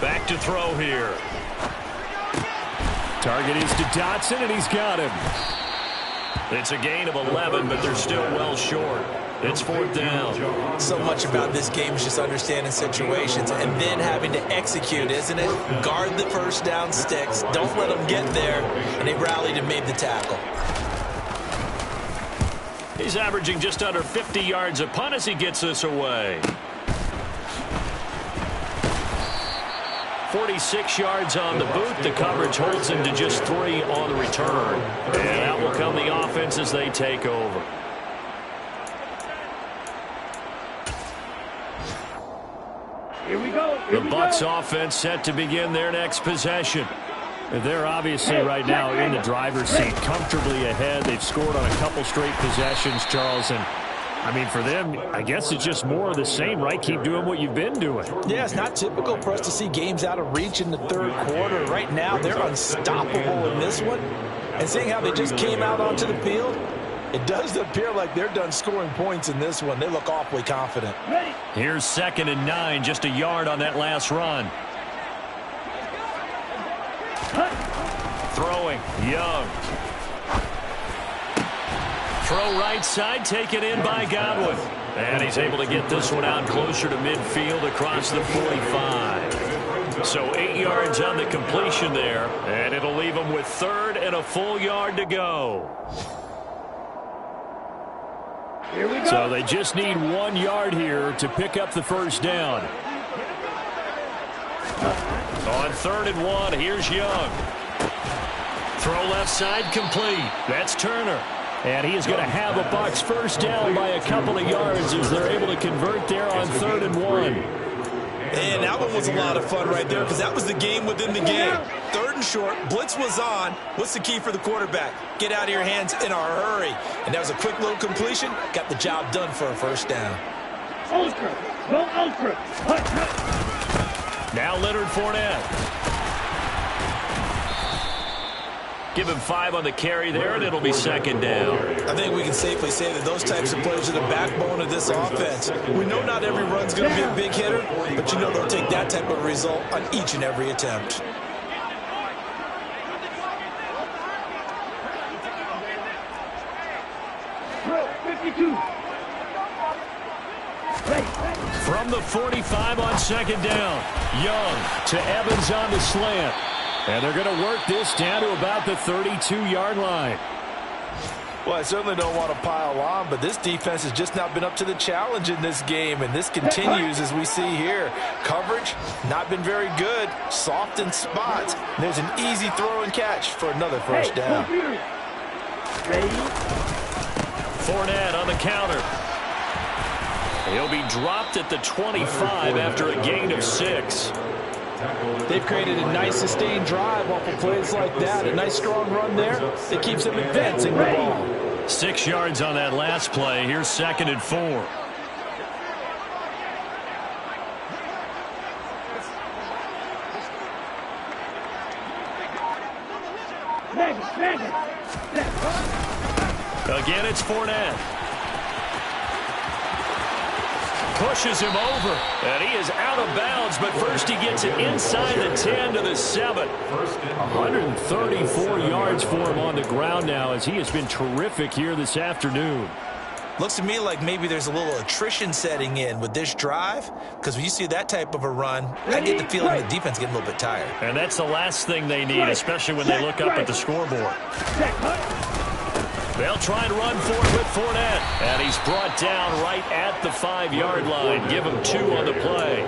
Back to throw here. Target is to Dotson, and he's got him. It's a gain of 11, but they're still well short. It's 4th down. So much about this game is just understanding situations and then having to execute, isn't it? Guard the first down sticks. Don't let them get there. And they rallied and made the tackle. He's averaging just under 50 yards a punt as he gets this away. 46 yards on the boot. The coverage holds him to just 3 on the return. And out will come the offense as they take over. Here we go. The Bucs offense set to begin their next possession. They're obviously right now in the driver's seat, comfortably ahead. They've scored on a couple straight possessions, Charles. And, I mean, for them, I guess it's just more of the same, right? Keep doing what you've been doing. Yeah, it's not typical for us to see games out of reach in the third quarter. Right now, they're unstoppable in this one. And seeing how they just came out onto the field, it does appear like they're done scoring points in this one. They look awfully confident. Here's 2nd and 9, just a yard on that last run. Throwing, Young. Throw right side, taken in by Godwin. And he's able to get this one out closer to midfield across the 45. So 8 yards on the completion there, and it'll leave him with 3rd and a full yard to go. Here we go. So they just need 1 yard here to pick up the first down. On 3rd and 1, here's Young. Throw left side, complete. That's Turner. And he is going to have a Bucs first down by a couple of yards as they're able to convert there on 3rd and 1. And that one was a lot of fun right there because that was the game within the game. 3rd and short, blitz was on. What's the key for the quarterback? Get out of your hands in a hurry. And that was a quick little completion. Got the job done for a first down. Ultra. Go ultra. Now Leonard Fournette. Give him 5 on the carry there, and it'll be 2nd down. I think we can safely say that those types of players are the backbone of this offense. We know not every run's going to be a big hitter, but you know they'll take that type of result on each and every attempt. Throw 52. From the 45 on 2nd down. Young to Evans on the slant. And they're going to work this down to about the 32-yard line. Well, I certainly don't want to pile on, but this defense has just not been up to the challenge in this game, and this continues as we see here. Coverage, not been very good, soft in spots. There's an easy throw and catch for another first down. Ready? Fournette on the counter. He'll be dropped at the 25 after a gain of 6. They've created a nice sustained drive off of plays like that. A nice strong run there that keeps them advancing the ball. 6 yards on that last play. Here's 2nd and 4. Again, it's Fournette. Pushes him over, and he is out of bounds, but first he gets it inside the 10 to the 7. 134 yards for him on the ground now as he has been terrific here this afternoon. Looks to me like maybe there's a little attrition setting in with this drive, because when you see that type of a run, I get the feeling the defense getting a little bit tired. And that's the last thing they need, especially when they look up at the scoreboard. They'll try and run for it with Fournette. And he's brought down right at the 5-yard line. Give him 2 on the play.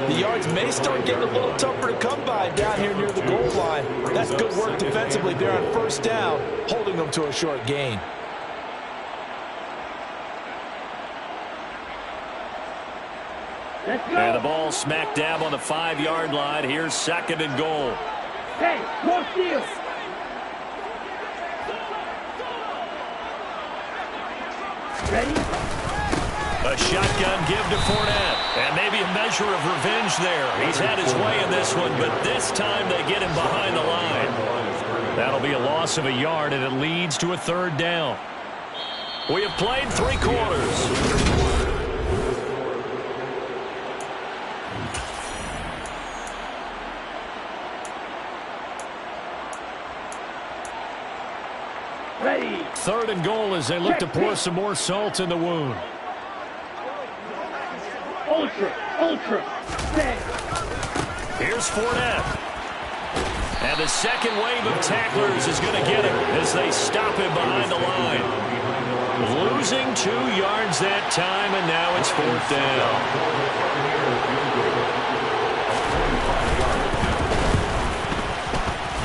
The yards may start getting a little tougher to come by down here near the goal line. That's good work defensively there on first down, holding them to a short gain. Let's go. And the ball smack dab on the 5-yard line. Here's 2nd and goal. Hey, more steal. Ready? A shotgun give to Fournette. And maybe a measure of revenge there. He's had his way in this one, but this time they get him behind the line. That'll be a loss of a yard, and it leads to a 3rd down. We have played 3 quarters. Ready. 3rd and goal as they look to pour some more salt in the wound. Ultra. Set. Here's Fournette. And the second wave of tacklers is going to get him as they stop him behind the line. Losing 2 yards that time, and now it's 4th down.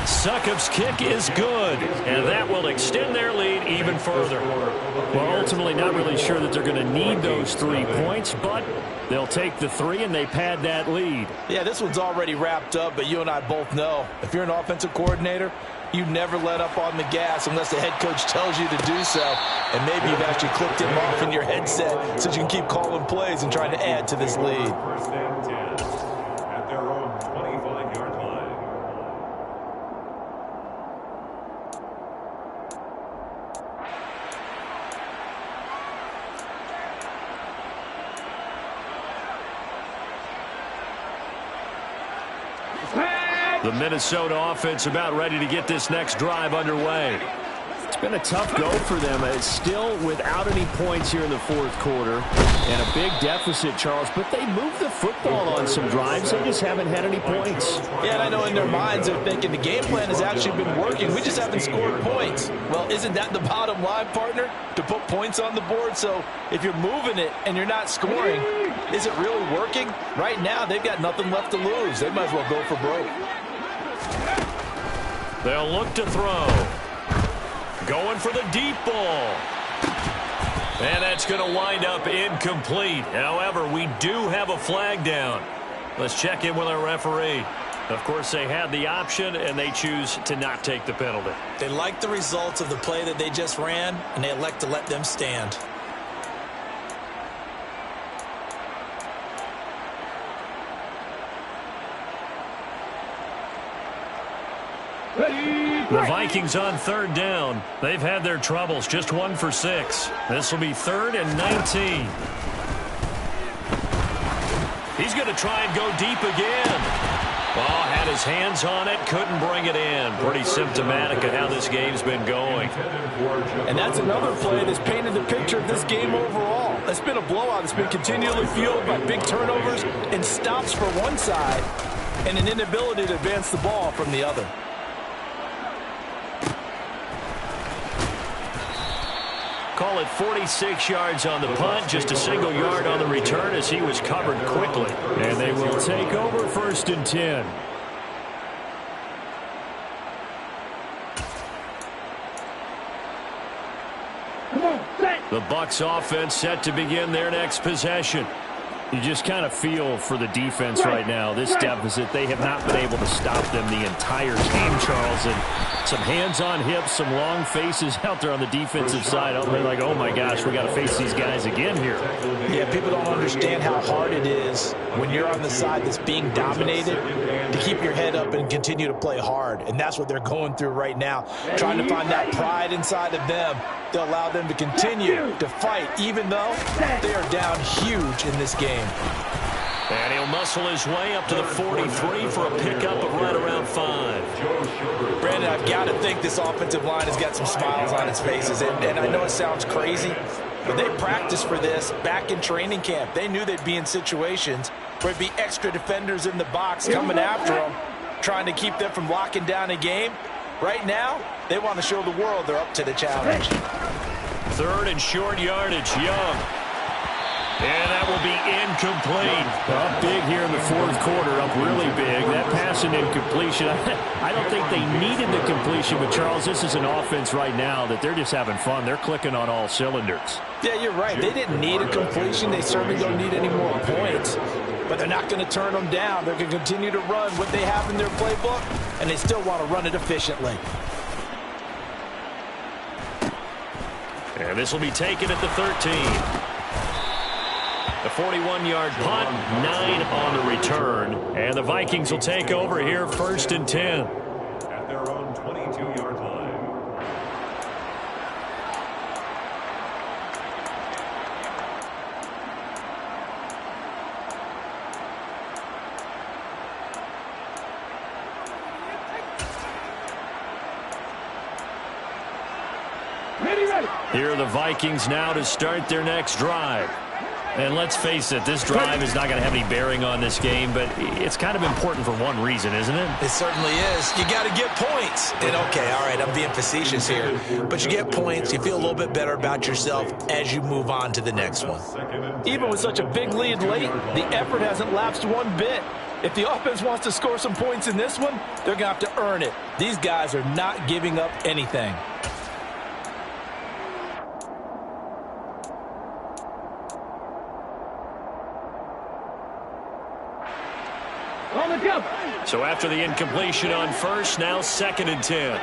Succop's kick is good, and that will extend their lead even further. Well, ultimately not really sure that they're going to need those 3 points, but they'll take the 3 and they pad that lead. Yeah, this one's already wrapped up, but you and I both know if you're an offensive coordinator, you never let up on the gas unless the head coach tells you to do so. And maybe you've actually clicked him off in your headset so you can keep calling plays and trying to add to this lead. 1st and 10 at their own 25-yard line. The Minnesota offense about ready to get this next drive underway. It's been a tough go for them. It's still without any points here in the 4th quarter. And a big deficit, Charles. But they moved the football on some drives. They just haven't had any points. Yeah, and I know in their minds they're thinking the game plan has actually been working. We just haven't scored points. Well, isn't that the bottom line, partner? To put points on the board? So if you're moving it and you're not scoring, is it really working? Right now, they've got nothing left to lose. They might as well go for broke. They'll look to throw. Going for the deep ball. And that's going to wind up incomplete. However, we do have a flag down. Let's check in with our referee. Of course, they had the option, and they choose to not take the penalty. They like the results of the play that they just ran, and they elect to let them stand. The Vikings on 3rd down. They've had their troubles, just 1 for 6. This will be 3rd and 19. He's going to try and go deep again. Ball had his hands on it, couldn't bring it in. Pretty symptomatic of how this game's been going. And that's another play that's painted the picture of this game overall. It's been a blowout. It's been continually fueled by big turnovers and stops for one side and an inability to advance the ball from the other. Call it 46 yards on the punt, just a single yard on the return as he was covered quickly. And they will take over 1st and 10. Come on, set. The Bucs offense set to begin their next possession. You just kind of feel for the defense right now. This deficit, they have not been able to stop them the entire game, Charles. And some hands on hips, some long faces out there on the defensive side. They're like, oh, my gosh, we got to face these guys again here. Yeah, people don't understand how hard it is when you're on the side that's being dominated to keep your head up and continue to play hard. And that's what they're going through right now, trying to find that pride inside of them to allow them to continue to fight, even though they are down huge in this game. And he'll muscle his way up to the 43 for a pickup of right around 5. Brandon, I've got to think this offensive line has got some smiles on its faces. And I know it sounds crazy, but they practiced for this back in training camp. They knew they'd be in situations where it'd be extra defenders in the box coming after them, trying to keep them from locking down a game. Right now, they want to show the world they're up to the challenge. 3rd and short yardage, Young. And that will be incomplete. Up big here in the 4th quarter, up really big. That pass and incompletion, I don't think they needed the completion, but Charles, this is an offense right now that they're just having fun. They're clicking on all cylinders. Yeah, you're right. They didn't need a completion. They certainly don't need any more points. But they're not going to turn them down. They're going to continue to run what they have in their playbook, and they still want to run it efficiently. And this will be taken at the 13. The 41-yard punt, 9 on the return. And the Vikings will take over here 1st and 10. At their own 22-yard line. Here are the Vikings now to start their next drive. And let's face it, this drive is not going to have any bearing on this game, but it's kind of important for one reason, isn't it? It certainly is. You got to get points. And okay, all right, I'm being facetious here, but you get points, you feel a little bit better about yourself as you move on to the next one. Even with such a big lead late, the effort hasn't lapsed one bit. If the offense wants to score some points in this one, they're going to have to earn it. These guys are not giving up anything. So after the incompletion on first, now 2nd and 10.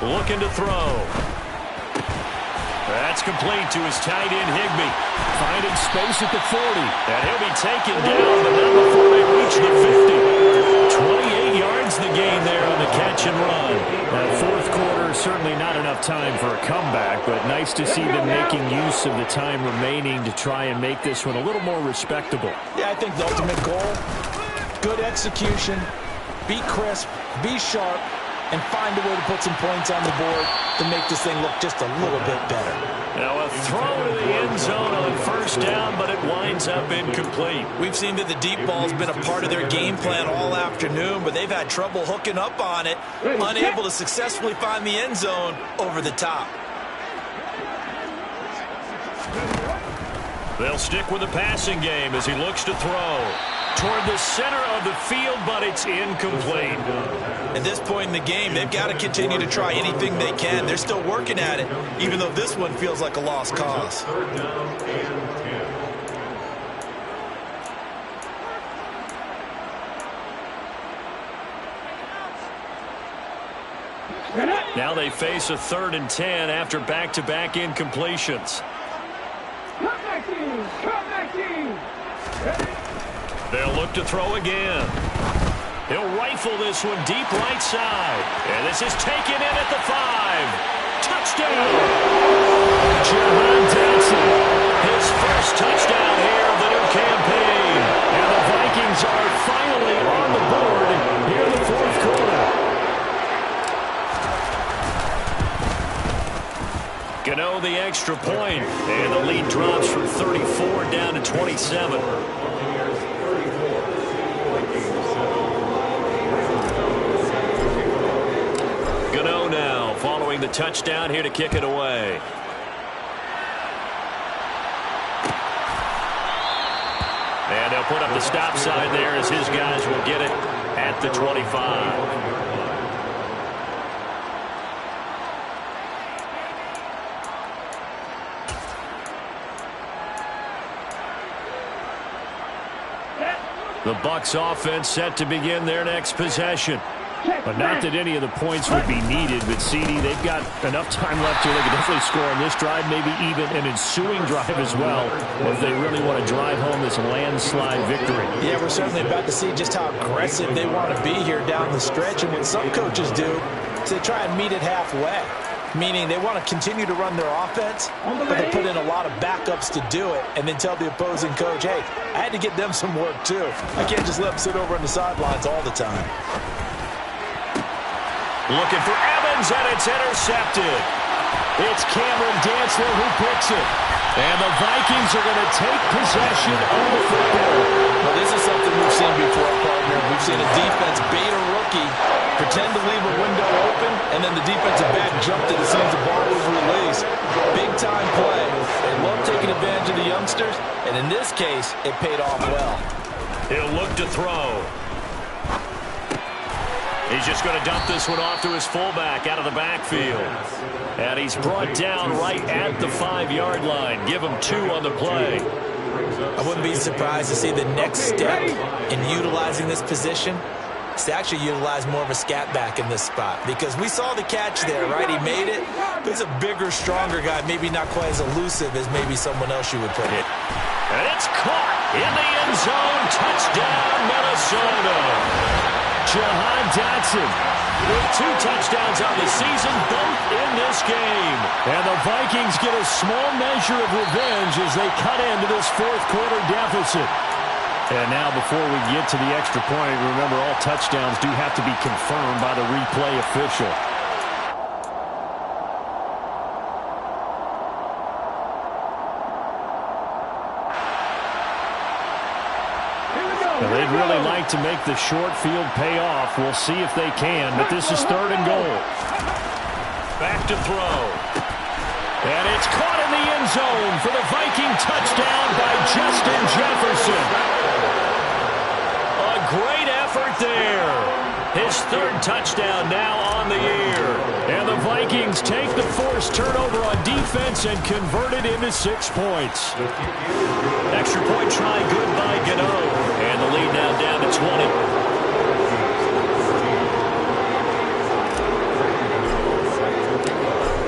Looking to throw. That's complete to his tight end, Higbee. Finding space at the 40. And he'll be taken down, but not before they reach the 50. 28 yards the gain there on the catch and run. That fourth quarter, certainly not enough time for a comeback, but nice to see them making use of the time remaining to try and make this one a little more respectable. Yeah, I think the ultimate goal, good execution, be crisp, be sharp, and find a way to put some points on the board to make this thing look just a little bit better. Now a throw to the end zone on first down, but it winds up incomplete. We've seen that the deep ball's been a part of their game plan all afternoon, but they've had trouble hooking up on it, unable to successfully find the end zone over the top. They'll stick with the passing game as he looks to throw toward the center of the field, but it's incomplete. At this point in the game, they've got to continue to try anything they can. They're still working at it, even though this one feels like a lost cause. Now they face a 3rd and 10 after back-to-back incompletions. They'll look to throw again. He'll rifle this one deep right side. And this is taken in at the 5. Touchdown! Jahan Dotson, his first touchdown here of the new campaign. And the Vikings are finally on the board here in the fourth quarter. Gano the extra point. And the lead drops from 34 down to 27. Following the touchdown here to kick it away. And they'll put up the stop sign there as his guys will get it at the 25. The Bucs offense set to begin their next possession. But not that any of the points would be needed, but CD, they've got enough time left here. They can definitely score on this drive, maybe even an ensuing drive as well, if they really want to drive home this landslide victory. Yeah, we're certainly about to see just how aggressive they want to be here down the stretch. And what some coaches do is they try and meet it halfway, meaning they want to continue to run their offense, but they put in a lot of backups to do it, and then tell the opposing coach, hey, I had to get them some work too. I can't just let them sit over on the sidelines all the time. Looking for Evans, and it's intercepted. It's Cameron Dantzler who picks it. And the Vikings are going to take possession of the football. Well, this is something we've seen before, partner. We've seen a defense bait a rookie, pretend to leave a window open, and then the defensive back jumped it as soon as the ball was released. Big-time play. They love taking advantage of the youngsters, and in this case, it paid off well. He'll look to throw. He's just going to dump this one off to his fullback out of the backfield. And he's brought down right at the 5-yard line. Give him 2 on the play. I wouldn't be surprised to see the next step in utilizing this position is to actually utilize more of a scat back in this spot. Because we saw the catch there, right? He made it. But he's a bigger, stronger guy, maybe not quite as elusive as maybe someone else you would put it. And it's caught in the end zone. Touchdown, Minnesota. Jahan Dotson with 2 touchdowns on the season, both in this game. And the Vikings get a small measure of revenge as they cut into this fourth quarter deficit. And now before we get to the extra point, remember all touchdowns do have to be confirmed by the replay official. Now they'd really like to make the short field pay off. We'll see if they can, but this is 3rd and goal. Back to throw. And it's caught in the end zone for the Viking touchdown by Justin Jefferson. A great effort there. His 3rd touchdown now on the year. And the Vikings take the forced turnover on defense and convert it into 6 points. Extra point try good by Gano. And the lead now down to 20.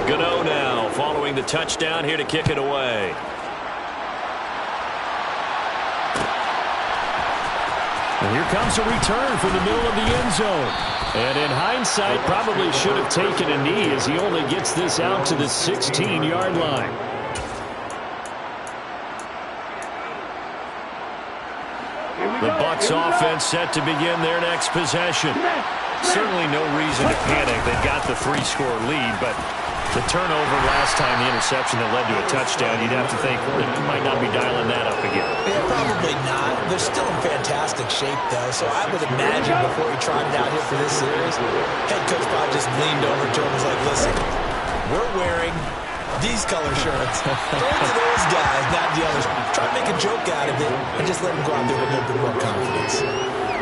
Gano now following the touchdown here to kick it away. And here comes a return from the middle of the end zone. And in hindsight, probably should have taken a knee as he only gets this out to the 16-yard line. The Bucs offense set to begin their next possession. Certainly no reason to panic. They've got the 3-score lead, but the turnover last time, the interception that led to a touchdown, you'd have to think they might not be dialing that up again. Yeah, probably not. They're still in fantastic shape, though, so I would imagine before he tried it out here for this series, head coach probably just leaned over to him and was like, listen, we're wearing these color shirts. Throw it to those guys, not the others. Try to make a joke out of it and just let them go out there with a little bit more confidence.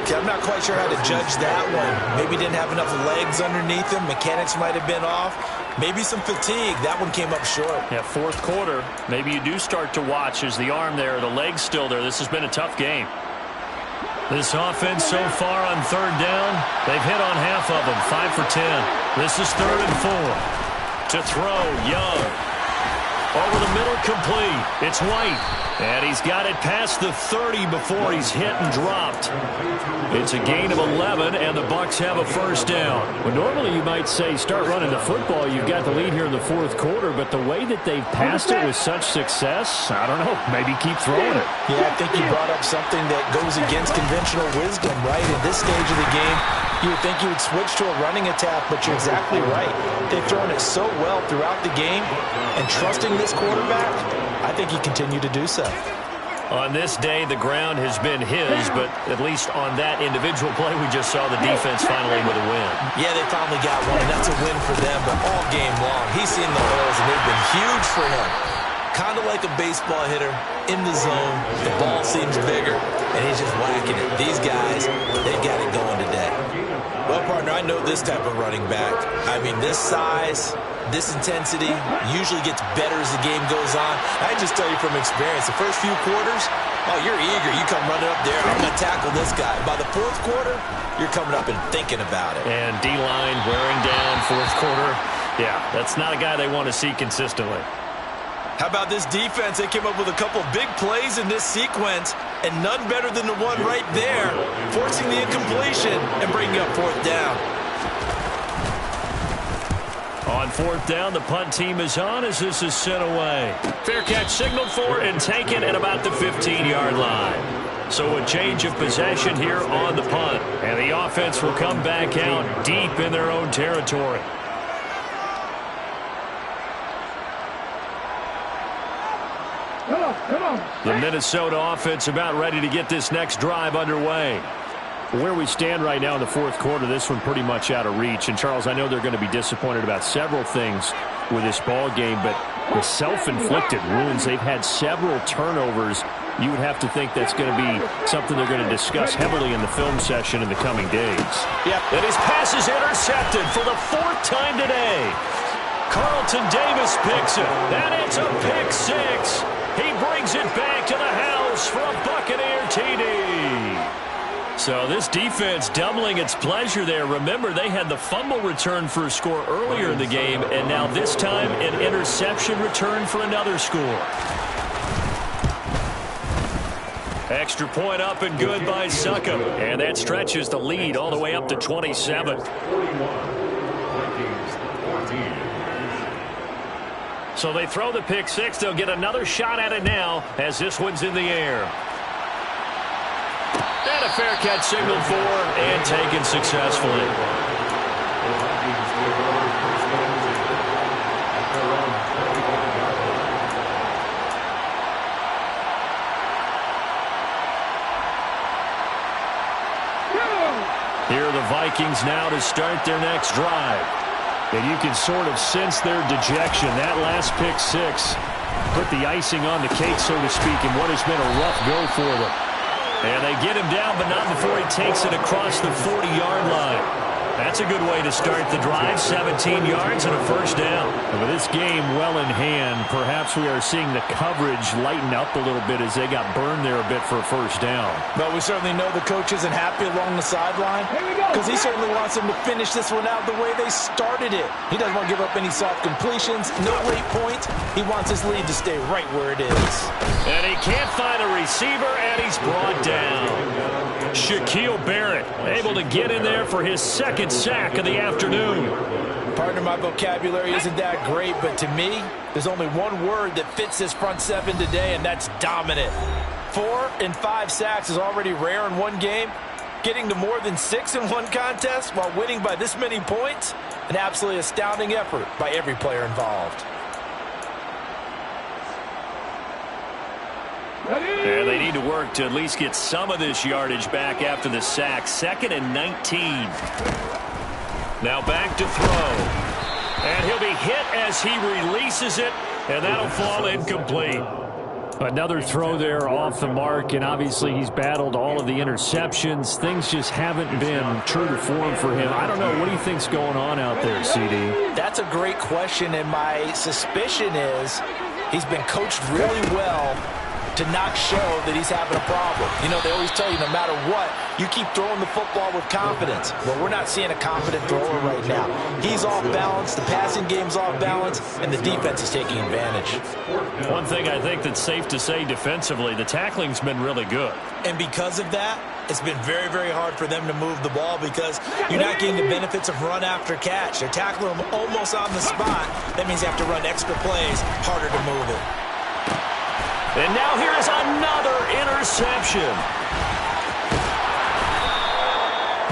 Okay, I'm not quite sure how to judge that one. Maybe didn't have enough legs underneath him. Mechanics might have been off. Maybe some fatigue. That one came up short. Yeah, 4th quarter. Maybe you do start to watch. Is the arm there, the leg's still there. This has been a tough game. This offense so far on 3rd down, they've hit on half of them, 5 for 10. This is 3rd and 4. To throw, Young. Over the middle, complete. It's White. And he's got it past the 30 before he's hit and dropped. It's a gain of 11, and the Bucs have a 1st down. Well, normally you might say start running the football. You've got the lead here in the 4th quarter, but the way that they've passed it with such success, I don't know, maybe keep throwing it. Yeah, I think you brought up something that goes against conventional wisdom, right? In this stage of the game, you would think you would switch to a running attack, but you're exactly right. They've thrown it so well throughout the game, and trusting this quarterback, I think he continued to do so. On this day, the ground has been his, but at least on that individual play, we just saw the defense finally with a win. Yeah, they finally got one, and that's a win for them, but all game long, he's seen the holes, and they've been huge for him. Kind of like a baseball hitter in the zone. The ball seems bigger, and he's just whacking it. These guys, they've got it going today. Well, partner, I know this type of running back. I mean, this size, this intensity usually gets better as the game goes on. I just tell you from experience, the first few quarters, oh, you're eager. You come running up there, I'm going to tackle this guy. By the 4th quarter, you're coming up and thinking about it. And D-line wearing down 4th quarter. Yeah, that's not a guy they want to see consistently. How about this defense? They came up with a couple big plays in this sequence, and none better than the one right there, forcing the incompletion and bringing up 4th down. On 4th down, the punt team is on as this is sent away. Fair catch signaled for and taken at about the 15-yard line. So a change of possession here on the punt. And the offense will come back out deep in their own territory. Come on. The Minnesota offense about ready to get this next drive underway. Where we stand right now in the 4th quarter, this one pretty much out of reach. And, Charles, I know they're going to be disappointed about several things with this ball game, but the self-inflicted wounds, they've had several turnovers. You would have to think that's going to be something they're going to discuss heavily in the film session in the coming days. Yep, and his pass is intercepted for the 4th time today. Carlton Davis picks it, and it's a pick 6. He brings it back to the house for a Buccaneer TD. So this defense doubling its pleasure there. Remember, they had the fumble return for a score earlier in the game, and now this time an interception return for another score. Extra point up and good by Succop. And that stretches the lead all the way up to 27. So they throw the pick 6. They'll get another shot at it now as this one's in the air. that fair catch signaled for and taken successfully. Here are the Vikings now to start their next drive. And you can sort of sense their dejection. That last pick six put the icing on the cake, so to speak, in what has been a rough go for them. And they get him down, but not before he takes it across the 40-yard line. That's a good way to start the drive. 17 yards and a first down. And with this game well in hand, perhaps we are seeing the coverage lighten up a little bit as they got burned there a bit for a first down. But we certainly know the coach isn't happy along the sideline because he certainly wants them to finish this one out the way they started it. He doesn't want to give up any soft completions, no late points. He wants his lead to stay right where it is. And he can't find a receiver, and he's brought down. Shaquille Barrett able to get in there for his second sack of the afternoon. Pardon my vocabulary isn't that great, but to me, there's only one word that fits this front seven today, and that's dominant. 4 and 5 sacks is already rare in one game. Getting to more than 6 in one contest while winning by this many points, an absolutely astounding effort by every player involved. And they need to work to at least get some of this yardage back after the sack. 2nd and 19. Now back to throw. And he'll be hit as he releases it, and that'll fall incomplete. Another throw there off the mark, and obviously he's battled all of the interceptions. Things just haven't been true to form for him. I don't know. What do you think's going on out there, CD? That's a great question, and my suspicion is he's been coached really well to not show that he's having a problem. You know, they always tell you no matter what, you keep throwing the football with confidence. Well, we're not seeing a confident thrower right now. He's off balance, the passing game's off balance, and the defense is taking advantage. One thing I think that's safe to say defensively, the tackling's been really good. And because of that, it's been very, very hard for them to move the ball because you're not getting the benefits of run after catch. They're tackling them almost on the spot. That means you have to run extra plays, harder to move it. And now here is another interception.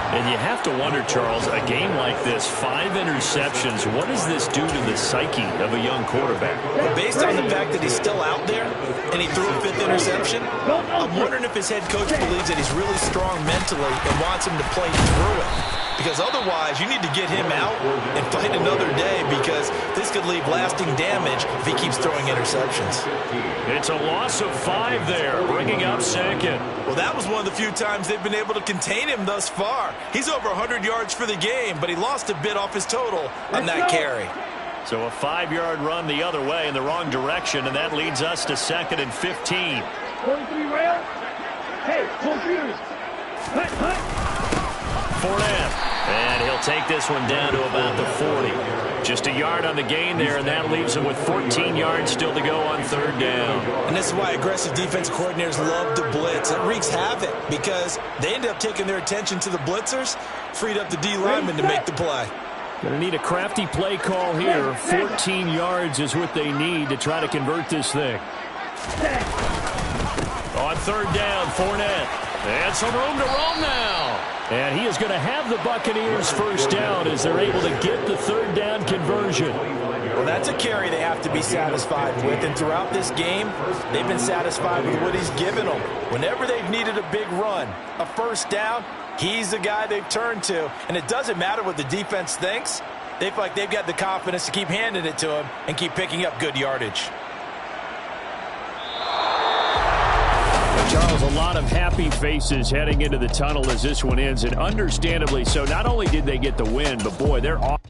And you have to wonder, Charles, a game like this, 5 interceptions, what does this do to the psyche of a young quarterback? Well, based on the fact that he's still out there and he threw a 5th interception, I'm wondering if his head coach believes that he's really strong mentally and wants him to play through it. Because otherwise, you need to get him out and fight another day because this could leave lasting damage if he keeps throwing interceptions. It's a loss of 5 there, bringing up 2nd. Well, that was one of the few times they've been able to contain him thus far. He's over 100 yards for the game, but he lost a bit off his total on that carry. So a 5-yard run the other way in the wrong direction, and that leads us to 2nd and 15. 43 rail. Hey, confused. Fournette. And he'll take this one down to about the 40. Just a yard on the gain there, and that leaves him with 14 yards still to go on 3rd down. And this is why aggressive defense coordinators love to blitz. It wreaks havoc because they end up taking their attention to the blitzers, freed up the D lineman to make the play. Going to need a crafty play call here. 14 yards is what they need to try to convert this thing. On 3rd down, Fournette. And some room to roam now. And he is going to have the Buccaneers first down as they're able to get the 3rd down conversion. Well, that's a carry they have to be satisfied with. And throughout this game, they've been satisfied with what he's given them. Whenever they've needed a big run, a first down, he's the guy they've turned to. And it doesn't matter what the defense thinks. They feel like they've got the confidence to keep handing it to him and keep picking up good yardage. Charles, a lot of happy faces heading into the tunnel as this one ends, and understandably so. Not only did they get the win, but boy, they're off.